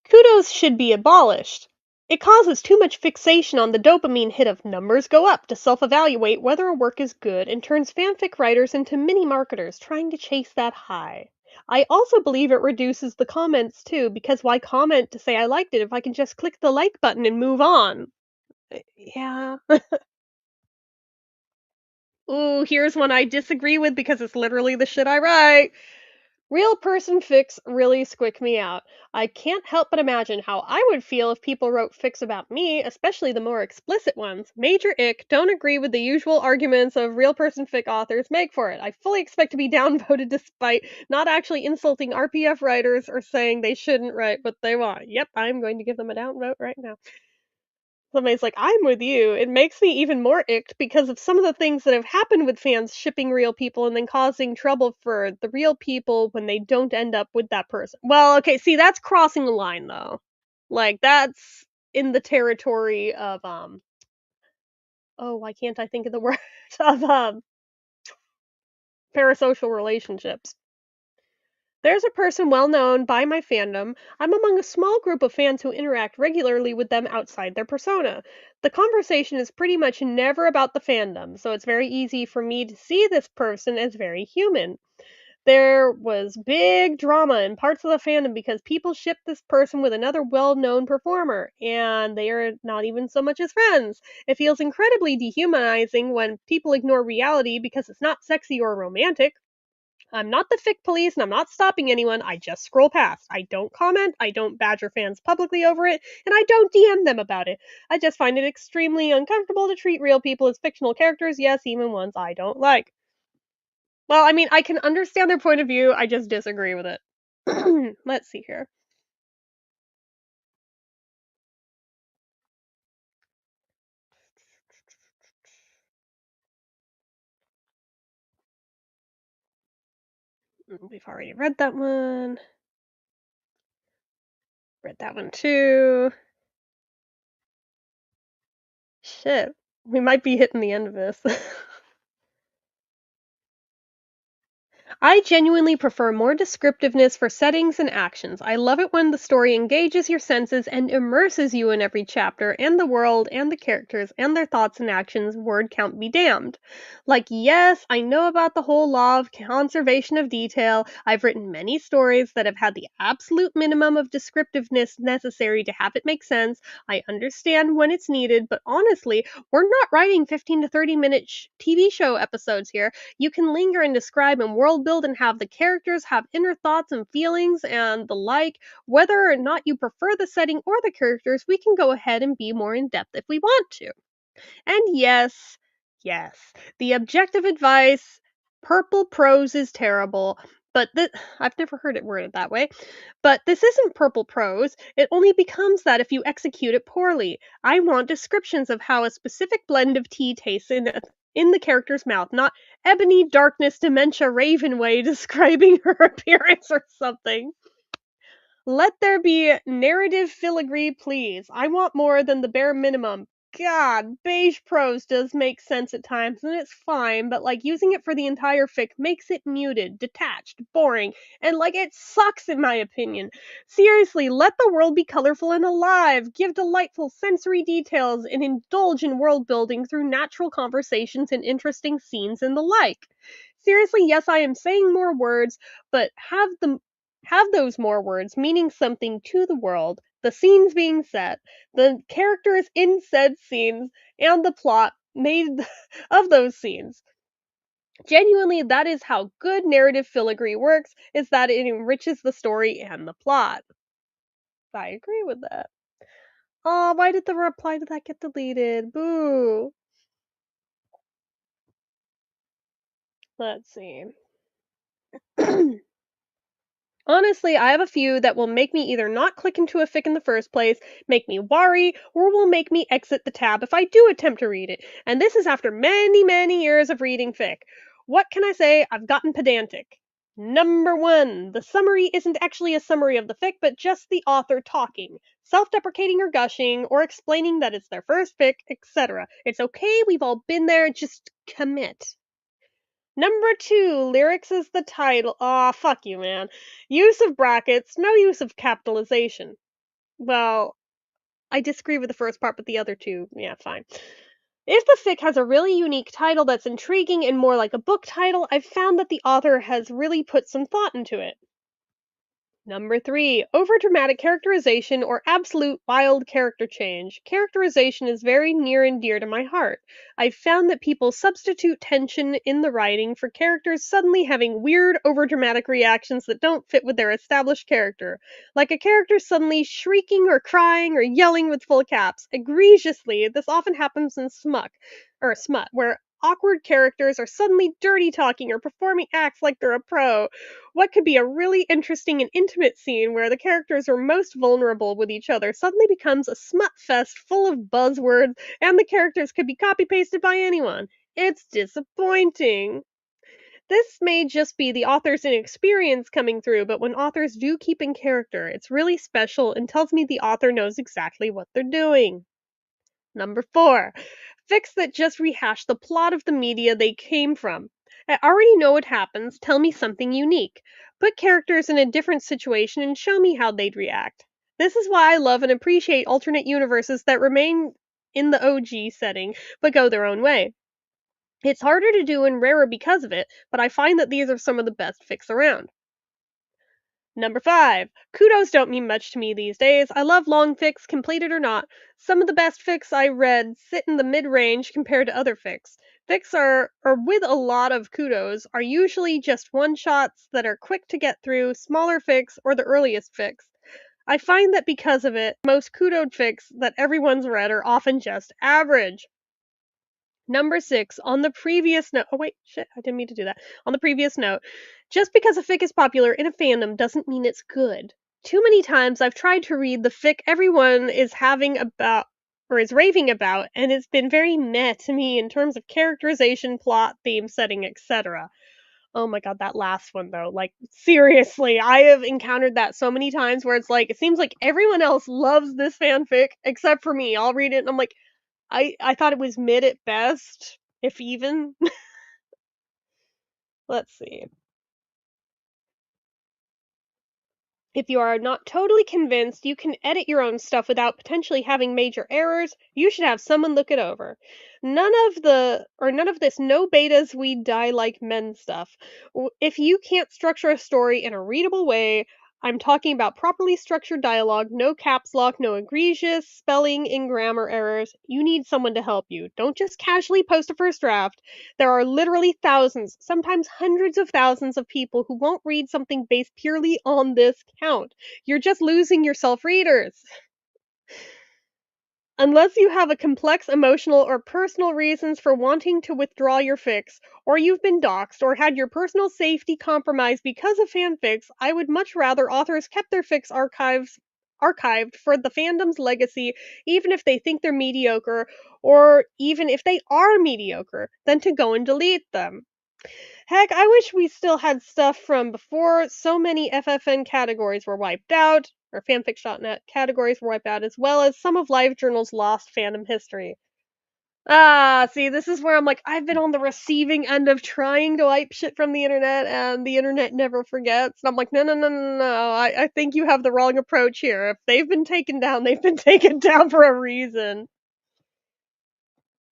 Kudos should be abolished. It causes too much fixation on the dopamine hit of numbers go up to self evaluate whether a work is good and turns fanfic writers into mini marketers trying to chase that high. I also believe it reduces the comments too, because why comment to say I liked it if I can just click the like button and move on? Yeah. Ooh, here's one I disagree with because it's literally the shit I write. Real person fics really squick me out. I can't help but imagine how I would feel if people wrote fics about me, especially the more explicit ones. Major ick, don't agree with the usual arguments of real person fic authors make for it. I fully expect to be downvoted despite not actually insulting RPF writers or saying they shouldn't write what they want. Yep, I'm going to give them a downvote right now. Somebody's like, "I'm with you." It makes me even more icked because of some of the things that have happened with fans shipping real people and then causing trouble for the real people when they don't end up with that person. Well, okay, see, that's crossing the line though. Like that's in the territory of oh, why can't I think of the word of parasocial relationships. There's a person well known by my fandom. I'm among a small group of fans who interact regularly with them outside their persona. The conversation is pretty much never about the fandom, so it's very easy for me to see this person as very human. There was big drama in parts of the fandom because people ship this person with another well known performer, and they are not even so much as friends. It feels incredibly dehumanizing when people ignore reality because it's not sexy or romantic. I'm not the fic police and I'm not stopping anyone. I just scroll past. I don't comment, I don't badger fans publicly over it, and I don't DM them about it. I just find it extremely uncomfortable to treat real people as fictional characters, yes, even ones I don't like. Well, I mean, I can understand their point of view, I just disagree with it. Let's see here. We've already read that one. Read that one too. Shit. We might be hitting the end of this. I genuinely prefer more descriptiveness for settings and actions. I love it when the story engages your senses and immerses you in every chapter and the world and the characters and their thoughts and actions, word count be damned. Like, yes, I know about the whole law of conservation of detail. I've written many stories that have had the absolute minimum of descriptiveness necessary to have it make sense. I understand when it's needed, but honestly, we're not writing 15 to 30-minute TV show episodes here. You can linger and describe and world build and have the characters have inner thoughts and feelings and the like. Whether or not you prefer the setting or the characters, we can go ahead and be more in depth if we want to. And yes, yes, the objective advice purple prose is terrible, but I've never heard it worded that way. But this isn't purple prose. It only becomes that if you execute it poorly. I want descriptions of how a specific blend of tea tastes in the character's mouth, not ebony darkness dementia ravenway describing her appearance or something. Let there be narrative filigree, please. I want more than the bare minimum. God, beige prose does make sense at times, and it's fine, but like using it for the entire fic makes it muted, detached, boring, and like it sucks in my opinion. Seriously, let the world be colorful and alive, give delightful sensory details, and indulge in world building through natural conversations and interesting scenes and the like. Seriously, yes, I am saying more words, but have those more words meaning something to the world, the scenes being set, the characters in said scenes, and the plot made of those scenes. Genuinely, that is how good narrative filigree works, is that it enriches the story and the plot. I agree with that. Oh, why did the reply to that get deleted? Boo. Let's see. Honestly, I have a few that will make me either not click into a fic in the first place, make me worry, or will make me exit the tab if I do attempt to read it. And this is after many, many years of reading fic. What can I say? I've gotten pedantic. Number one, the summary isn't actually a summary of the fic, but just the author talking, self deprecating or gushing, or explaining that it's their first fic, etc. It's okay, we've all been there, just commit. Number 2, lyrics is the title. Aw, fuck you, man. Use of brackets, no use of capitalization. Well, I disagree with the first part, but the other two, yeah, fine. If the fic has a really unique title that's intriguing and more like a book title, I've found that the author has really put some thought into it. Number 3, overdramatic characterization or absolute wild character change. Characterization is very near and dear to my heart. I've found that people substitute tension in the writing for characters suddenly having weird, overdramatic reactions that don't fit with their established character. Like a character suddenly shrieking or crying or yelling with full caps. Egregiously, this often happens in smut, where awkward characters are suddenly dirty talking or performing acts like they're a pro. What could be a really interesting and intimate scene where the characters are most vulnerable with each other suddenly becomes a smut fest full of buzzwords, and the characters could be copy pasted by anyone. It's disappointing. This may just be the author's inexperience coming through, but when authors do keep in character, it's really special and tells me the author knows exactly what they're doing. Number 4, fics that just rehash the plot of the media they came from. I already know what happens, tell me something unique. Put characters in a different situation and show me how they'd react. This is why I love and appreciate alternate universes that remain in the OG setting, but go their own way. It's harder to do and rarer because of it, but I find that these are some of the best fics around. Number 5. Kudos don't mean much to me these days. I love long fics, completed or not. Some of the best fics I read sit in the mid-range compared to other fics. Fics are with a lot of kudos, are usually just one-shots that are quick to get through, smaller fics, or the earliest fics. I find that because of it, most kudoed fics that everyone's read are often just average. Number 6, on the previous note. Oh, wait, shit, I didn't mean to do that. On the previous note, just because a fic is popular in a fandom doesn't mean it's good. Too many times I've tried to read the fic everyone is having about or is raving about, and it's been very meh to me in terms of characterization, plot, theme, setting, etc. Oh my god, that last one though, like seriously, I have encountered that so many times where it's like it seems like everyone else loves this fanfic except for me. I'll read it and I'm like, I thought it was mid at best, if even. Let's see. If you are not totally convinced you can edit your own stuff without potentially having major errors, you should have someone look it over. None of this no betas we die like men stuff. If you can't structure a story in a readable way, I'm talking about properly structured dialogue, no caps lock, no egregious spelling and grammar errors. You need someone to help you. Don't just casually post a first draft. There are literally thousands, sometimes hundreds of thousands of people who won't read something based purely on this count. You're just losing yourself readers. Unless you have a complex emotional or personal reasons for wanting to withdraw your fix, or you've been doxxed or had your personal safety compromised because of fanfics, I would much rather authors kept their fix archived for the fandom's legacy, even if they think they're mediocre, or even if they are mediocre, than to go and delete them. Heck, I wish we still had stuff from before so many FFN categories were wiped out, or fanfics.net categories were wiped out, as well as some of LiveJournal's lost fandom history. Ah, see, this is where I'm like, I've been on the receiving end of trying to wipe shit from the internet, and the internet never forgets. And I'm like, no, no, no, no, no. I think you have the wrong approach here. If they've been taken down, they've been taken down for a reason.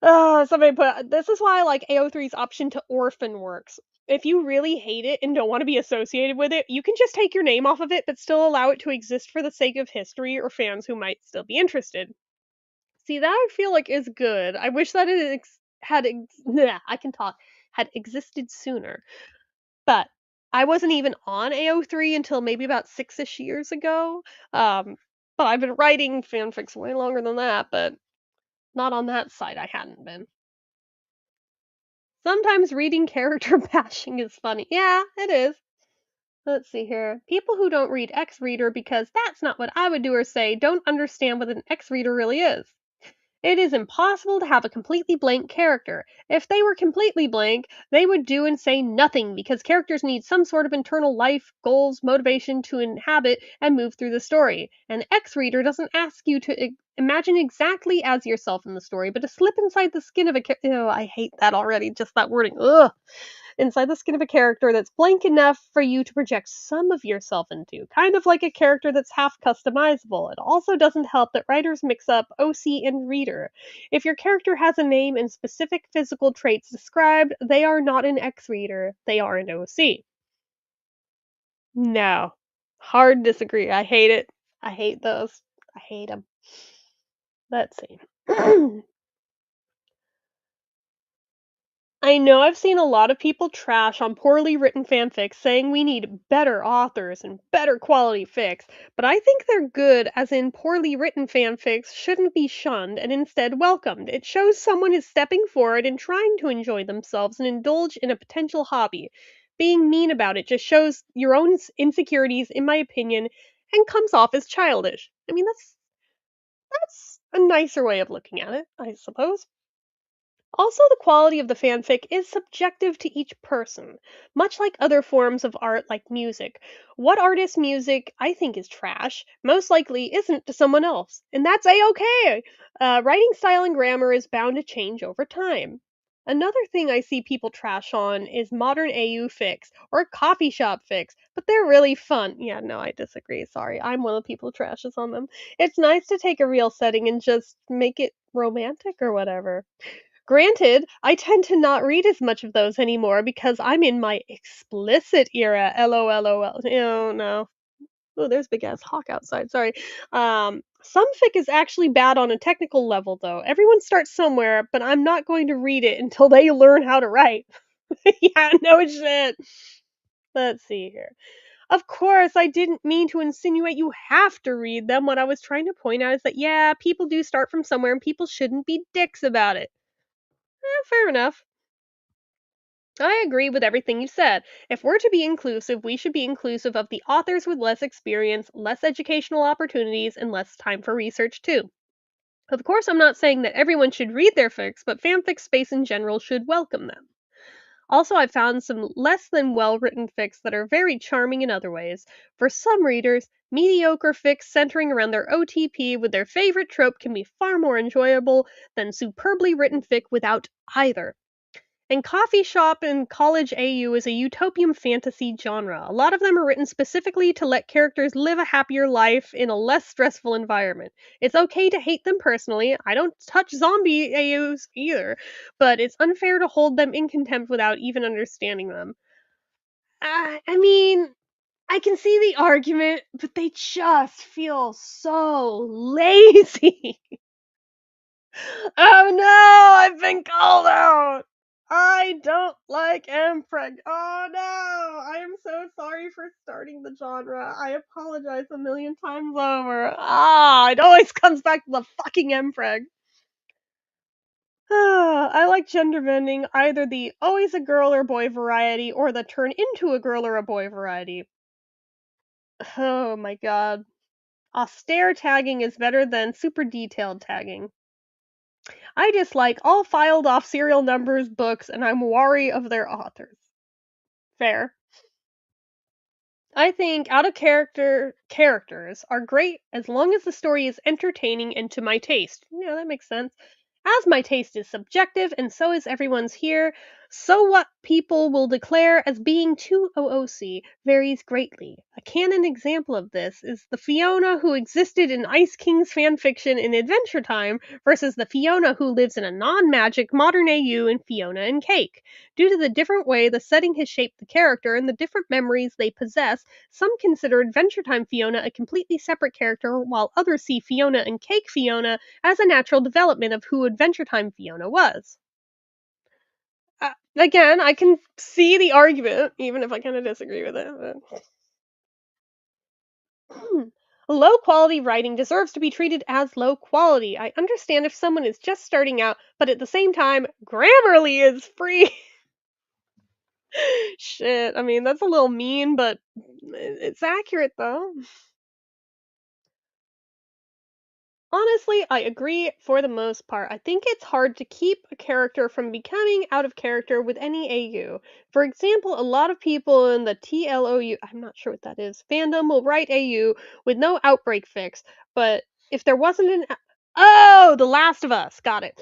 Oh, somebody put this is why I like AO3's option to orphan works. If you really hate it and don't want to be associated with it, you can just take your name off of it, but still allow it to exist for the sake of history or fans who might still be interested. See, that I feel like is good. I wish that I can talk, had existed sooner. But I wasn't even on AO3 until maybe about 6-ish years ago. But I've been writing fanfics way longer than that, but not on that side I hadn't been. Sometimes reading character bashing is funny. Yeah, it is. Let's see here. People who don't read X Reader because that's not what I would do or say don't understand what an X Reader really is. It is impossible to have a completely blank character. If they were completely blank, they would do and say nothing because characters need some sort of internal life, goals, motivation to inhabit and move through the story. An X reader doesn't ask you to imagine exactly as yourself in the story, but to slip inside the skin of a character. Oh, I hate that already, just that wording. Ugh. Inside the skin of a character that's blank enough for you to project some of yourself into, kind of like a character that's half customizable. It also doesn't help that writers mix up OC and reader. If your character has a name and specific physical traits described, they are not an X reader, they are an OC. No. Hard disagree. I hate it. I hate those. I hate them. Let's see. I know I've seen a lot of people trash on poorly written fanfics saying we need better authors and better quality fics, but I think they're good, as in poorly written fanfics shouldn't be shunned and instead welcomed. It shows someone is stepping forward and trying to enjoy themselves and indulge in a potential hobby. Being mean about it just shows your own insecurities, in my opinion, and comes off as childish. I mean, that's a nicer way of looking at it, I suppose. Also, the quality of the fanfic is subjective to each person, much like other forms of art like music. What artist's music I think is trash most likely isn't to someone else, and that's a-okay. Writing style and grammar is bound to change over time. Another thing I see people trash on is modern AU fics or coffee shop fics, but they're really fun. Yeah, no, I disagree. Sorry, I'm one of the people who trashes on them. It's nice to take a real setting and just make it romantic or whatever. Granted, I tend to not read as much of those anymore because I'm in my explicit era. LOLOL. Oh no. Oh, there's big ass hawk outside. Sorry. Some fic is actually bad on a technical level though. Everyone starts somewhere, but I'm not going to read it until they learn how to write. Yeah, no shit. Let's see here. Of course, I didn't mean to insinuate you have to read them. What I was trying to point out is that, yeah, people do start from somewhere and people shouldn't be dicks about it. Fair enough. I agree with everything you said. If we're to be inclusive, we should be inclusive of the authors with less experience, less educational opportunities, and less time for research, too. Of course, I'm not saying that everyone should read their fics, but fanfic space in general should welcome them. Also, I've found some less than well written fics that are very charming in other ways. For some readers, mediocre fics centering around their OTP with their favorite trope can be far more enjoyable than superbly written fic without either. And coffee shop and college AU is a utopian fantasy genre. A lot of them are written specifically to let characters live a happier life in a less stressful environment. It's okay to hate them personally. I don't touch zombie AUs either, but it's unfair to hold them in contempt without even understanding them. I mean, I can see the argument, but they just feel so lazy. Oh no, I've been called out. I don't like Mpreg. Oh no, I am so sorry for starting the genre. I apologize a million times over. It always comes back to the fucking Mpreg. I like gender bending, either the always a girl or boy variety or the turn into a girl or a boy variety. Oh my god. Austere tagging is better than super detailed tagging. I dislike all filed off serial numbers books and I'm wary of their authors. Fair. I think out of character characters are great as long as the story is entertaining and to my taste. Yeah, that makes sense. As my taste is subjective and so is everyone's here, so what people will declare as being too OOC varies greatly. A canon example of this is the Fiona who existed in Ice King's fanfiction in Adventure Time versus the Fiona who lives in a non-magic modern AU in Fiona and Cake. Due to the different way the setting has shaped the character and the different memories they possess, some consider Adventure Time Fiona a completely separate character, while others see Fiona and Cake Fiona as a natural development of who Adventure Time Fiona was. Again, I can see the argument, even if I kind of disagree with it. Low quality writing deserves to be treated as low quality. I understand if someone is just starting out, but at the same time, Grammarly is free. Shit, I mean, that's a little mean, but it's accurate, though. Honestly, I agree for the most part. I think it's hard to keep a character from becoming out of character with any AU. For example, a lot of people in the TLOU, I'm not sure what that is, fandom will write AU with no outbreak fix, but if there wasn't Oh, The Last of Us, got it.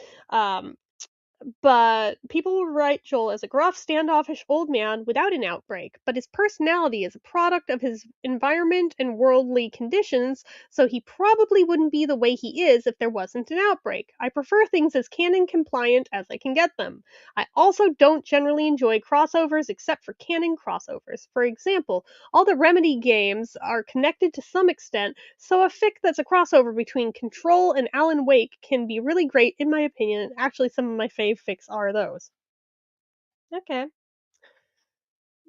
But people will write Joel as a gruff, standoffish old man without an outbreak, but his personality is a product of his environment and worldly conditions, so he probably wouldn't be the way he is if there wasn't an outbreak. I prefer things as canon compliant as I can get them. I also don't generally enjoy crossovers except for canon crossovers. For example, all the Remedy games are connected to some extent, so a fic that's a crossover between Control and Alan Wake can be really great in my opinion. Actually, some of my fave fics are those. Okay.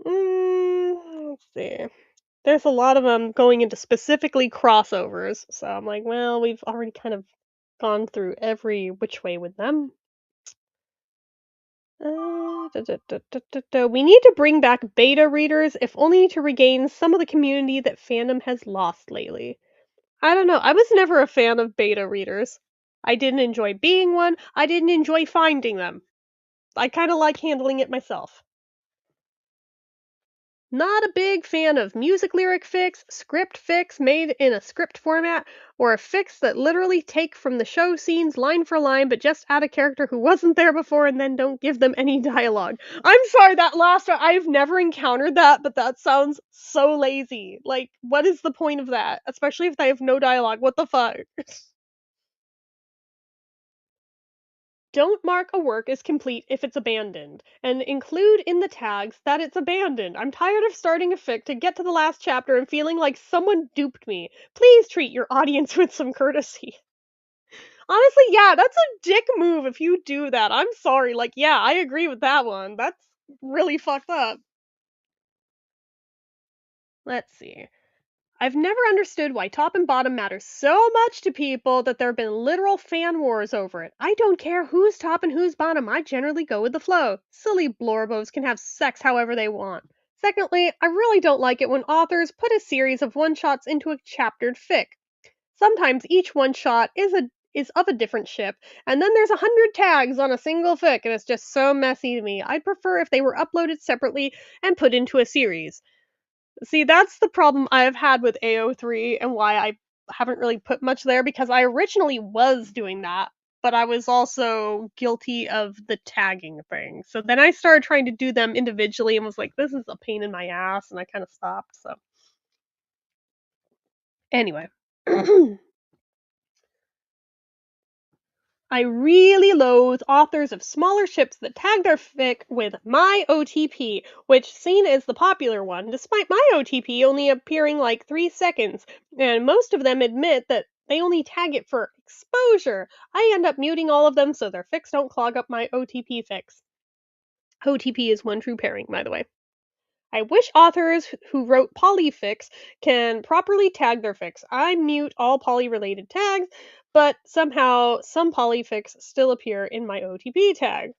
Let's see. There's a lot of them going into specifically crossovers, so I'm like, well, we've already kind of gone through every which way with them. We need to bring back beta readers, if only to regain some of the community that fandom has lost lately. I don't know. I was never a fan of beta readers. I didn't enjoy being one. I didn't enjoy finding them. I kind of like handling it myself. Not a big fan of music lyric fix, script fix made in a script format, or a fix that literally take from the show scenes line for line but just add a character who wasn't there before and then don't give them any dialogue. I'm sorry, that last one, I've never encountered that, but that sounds so lazy. Like, what is the point of that? Especially if they have no dialogue. What the fuck? Don't mark a work as complete if it's abandoned, and include in the tags that it's abandoned. I'm tired of starting a fic to get to the last chapter and feeling like someone duped me. Please treat your audience with some courtesy. Honestly, yeah, that's a dick move if you do that. I'm sorry. Like, yeah, I agree with that one. That's really fucked up. Let's see. I've never understood why top and bottom matter so much to people that there have been literal fan wars over it. I don't care who's top and who's bottom, I generally go with the flow. Silly blorbos can have sex however they want. Secondly, I really don't like it when authors put a series of one-shots into a chaptered fic. Sometimes each one-shot is of a different ship, and then there's 100 tags on a single fic, and it's just so messy to me. I'd prefer if they were uploaded separately and put into a series. See, that's the problem I've had with AO3 and why I haven't really put much there because I originally was doing that, but I was also guilty of the tagging thing. So then I started trying to do them individually and was like, this is a pain in my ass, and I kind of stopped. So, anyway. I really loathe authors of smaller ships that tag their fic with my OTP, which seen as the popular one, despite my OTP only appearing like 3 seconds, and most of them admit that they only tag it for exposure. I end up muting all of them so their fics don't clog up my OTP fics. OTP is one true pairing, by the way. I wish authors who wrote polyfics can properly tag their fics. I mute all poly related tags, but somehow some polyfics still appear in my OTP tag.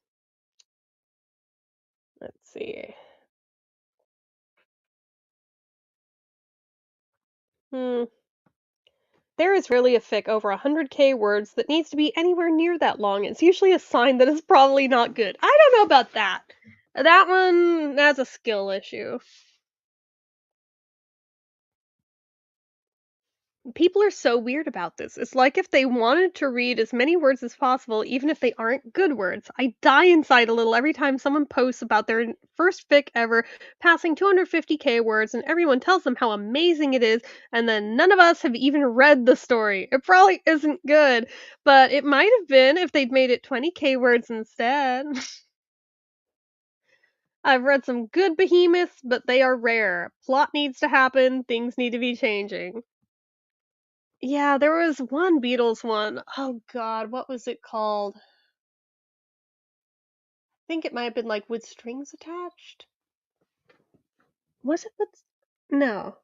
Let's see. Hmm. There is rarely a fic over 100k words that needs to be anywhere near that long. It's usually a sign that it's probably not good. I don't know about that. That one, that's a skill issue. People are so weird about this. It's like if they wanted to read as many words as possible, even if they aren't good words. I die inside a little every time someone posts about their first fic ever passing 250k words and everyone tells them how amazing it is, and then none of us have even read the story. It probably isn't good, but it might have been if they'd made it 20k words instead. I've read some good behemoths, but they are rare. Plot needs to happen, things need to be changing. Yeah, there was one Beatles one. Oh god, what was it called? I think it might have been like with strings attached. Was it with No.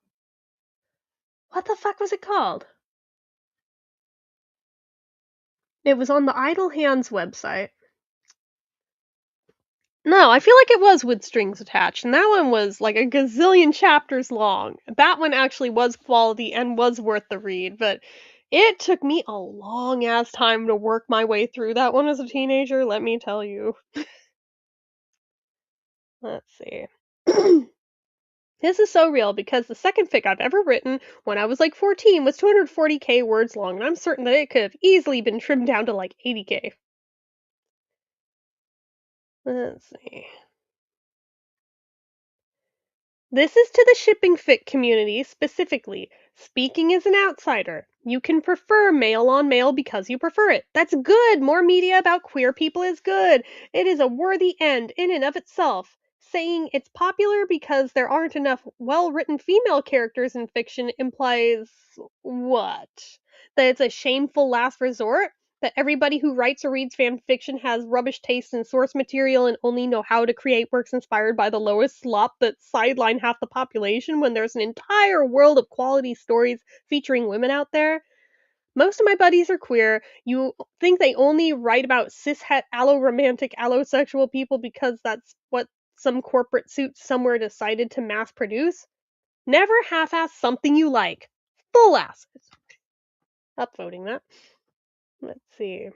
What the fuck was it called? It was on the Idle Hands website. No, I feel like it was with strings attached, and that one was like a gazillion chapters long. That one actually was quality and was worth the read, but it took me a long ass time to work my way through that one as a teenager, let me tell you. Let's see. This is so real because the second fic I've ever written when I was like 14 was 240k words long, and I'm certain that it could have easily been trimmed down to like 80k. Let's see. This is to the shipping fic community specifically. Speaking as an outsider, you can prefer male on male because you prefer it. That's good. More media about queer people is good. It is a worthy end in and of itself. Saying it's popular because there aren't enough well written female characters in fiction implies what? That it's a shameful last resort? That everybody who writes or reads fan fiction has rubbish taste in source material and only know how to create works inspired by the lowest slop that sideline half the population when there's an entire world of quality stories featuring women out there? Most of my buddies are queer. You think they only write about cishet, alloromantic, allosexual people because that's what some corporate suit somewhere decided to mass produce? Never half-ass something you like. Full ass. Upvoting that. Let's see.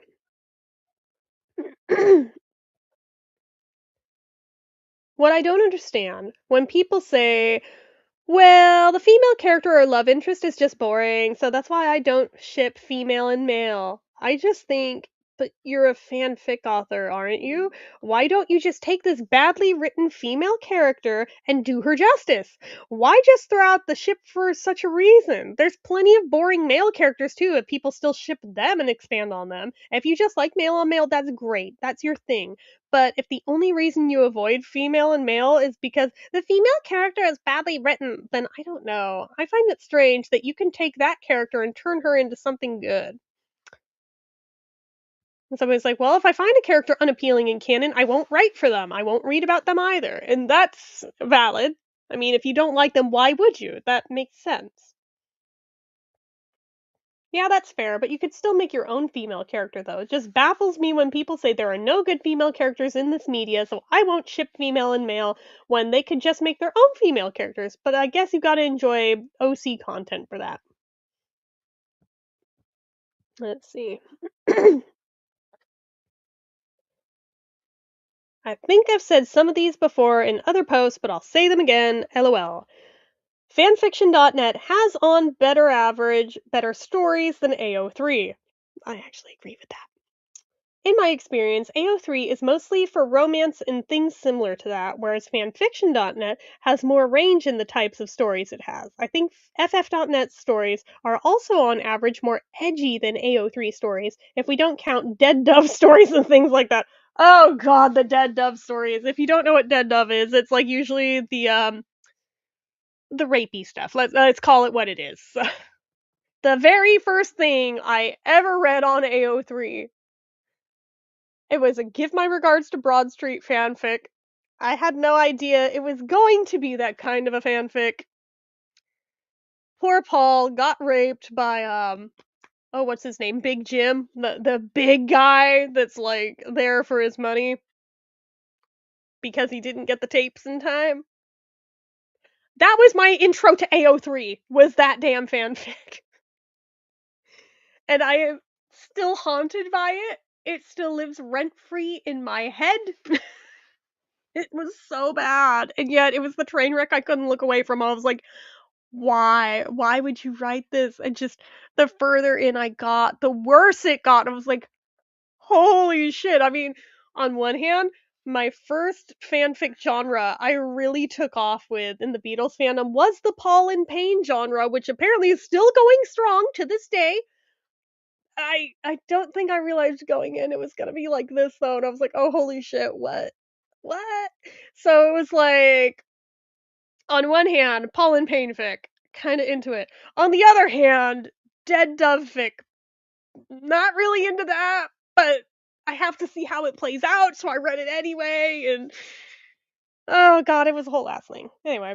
What I don't understand when people say, well, the female character or love interest is just boring, so that's why I don't ship female and male. I just think, but you're a fanfic author, aren't you? Why don't you just take this badly written female character and do her justice? Why just throw out the ship for such a reason? There's plenty of boring male characters too if people still ship them and expand on them. If you just like male on male, that's great. That's your thing. But if the only reason you avoid female and male is because the female character is badly written, then I don't know. I find it strange that you can take that character and turn her into something good. And somebody's like, well, if I find a character unappealing in canon, I won't write for them. I won't read about them either. And that's valid. I mean, if you don't like them, why would you? That makes sense. Yeah, that's fair, but you could still make your own female character, though. It just baffles me when people say there are no good female characters in this media, so I won't ship female and male when they could just make their own female characters. But I guess you gotta enjoy OC content for that. Let's see. I think I've said some of these before in other posts, but I'll say them again. LOL. Fanfiction.net has on better average, better stories than AO3. I actually agree with that. In my experience, AO3 is mostly for romance and things similar to that, whereas fanfiction.net has more range in the types of stories it has. I think FF.net's stories are also on average more edgy than AO3 stories, if we don't count dead dove stories and things like that. Oh god, the dead dove stories. If you don't know what dead dove is, it's like usually the rapey stuff. Let's call it what it is. The very first thing I ever read on AO3, it was a Give My Regards to Broad Street fanfic. I had no idea it was going to be that kind of a fanfic. Poor Paul got raped by oh, what's his name? Big Jim, the big guy that's like there for his money because he didn't get the tapes in time. That was my intro to AO3, was that damn fanfic. And I am still haunted by it. It still lives rent free in my head. It was so bad. And yet it was the train wreck I couldn't look away from. I was like, why? Why would you write this? And just the further in I got, the worse it got. I was like, holy shit. I mean, on one hand, my first fanfic genre I really took off with in the Beatles fandom was the Paul in Pain genre, which apparently is still going strong to this day. I don't think I realized going in it was gonna be like this though, and I was like, oh holy shit, what? What? So it was like, on one hand, Paul and Pain fic, kinda into it. On the other hand, Dead Dove fic, not really into that, but I have to see how it plays out, so I read it anyway, and oh god, it was a whole ass thing. Anyway,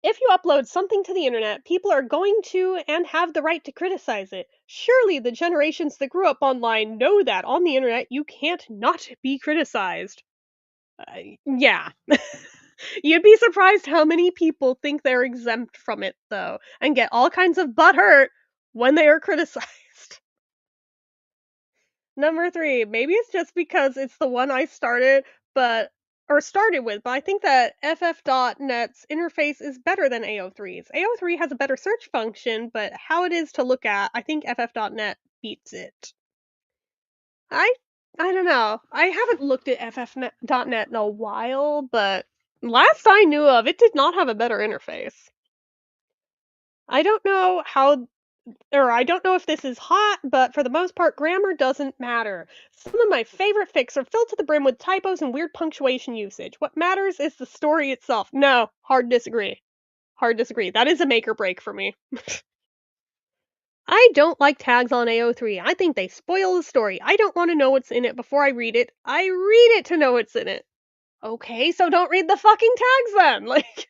if you upload something to the internet, people are going to and have the right to criticize it. Surely the generations that grew up online know that on the internet you can't not be criticized. Yeah. You'd be surprised how many people think they're exempt from it, though, and get all kinds of butthurt when they are criticized. Number 3, maybe it's just because it's the one I started with, but I think that FF.net's interface is better than AO3's. AO3 has a better search function, but how it is to look at, I think FF.net beats it. I I don't know. I haven't looked at FF.net in a while, but last I knew of, it did not have a better interface. I don't know how or I don't know if this is hot, but for the most part, grammar doesn't matter. Some of my favorite fics are filled to the brim with typos and weird punctuation usage. What matters is the story itself. No, hard disagree. Hard disagree. That is a make or break for me. I don't like tags on AO3. I think they spoil the story. I don't want to know what's in it before I read it. I read it to know what's in it. Okay, so don't read the fucking tags then. Like,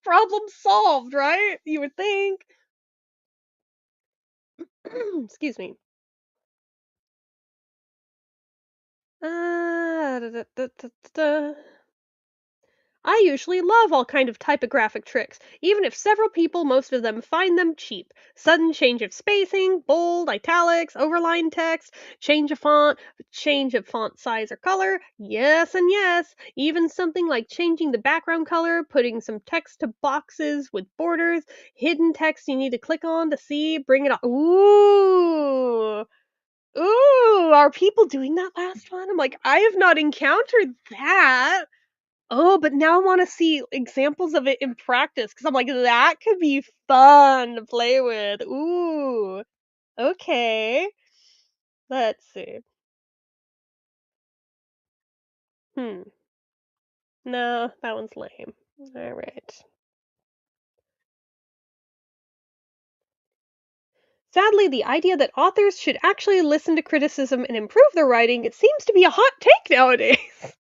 problem solved, right? You would think. Excuse me. Da, da, da, da, da. I usually love all kind of typographic tricks, even if several people, most of them, find them cheap. Sudden change of spacing, bold, italics, overline text, change of font size or color, yes and yes. Even something like changing the background color, putting some text to boxes with borders, hidden text you need to click on to see, bring it up. Ooh. Ooh, are people doing that last one? I'm like, I have not encountered that. Oh, but now I wanna see examples of it in practice because 'cause I'm like, that could be fun to play with. Ooh, okay. Let's see. Hmm. No, that one's lame. Alright. Sadly, the idea that authors should actually listen to criticism and improve their writing, it seems to be a hot take nowadays.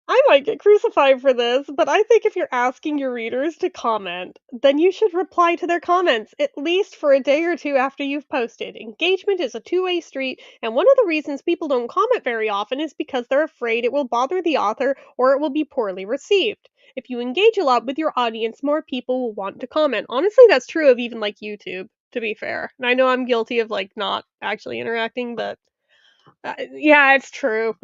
I might get crucified for this, but I think if you're asking your readers to comment, then you should reply to their comments at least for a day or two after you've posted. Engagement is a two-way street, and one of the reasons people don't comment very often is because they're afraid it will bother the author or it will be poorly received. If you engage a lot with your audience, more people will want to comment. Honestly, that's true of even like YouTube, to be fair. And I know I'm guilty of like not actually interacting, but yeah, it's true.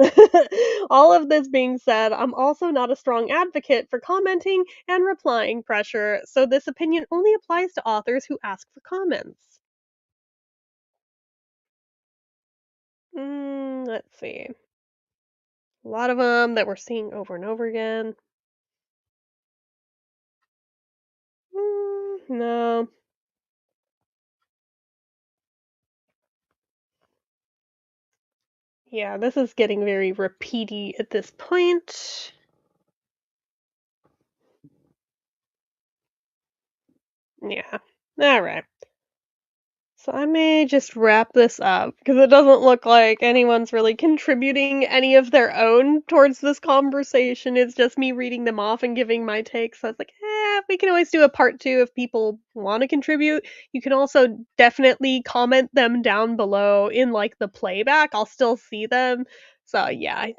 All of this being said, I'm also not a strong advocate for commenting and replying pressure, so this opinion only applies to authors who ask for comments. Let's see. A lot of them that we're seeing over and over again. No. Yeah, this is getting very repeaty at this point. Yeah. All right. So I may just wrap this up because it doesn't look like anyone's really contributing any of their own towards this conversation. It's just me reading them off and giving my takes. So I was like, we can always do a part two if people want to contribute. You can also definitely comment them down below in like the playback. I'll still see them. So yeah, I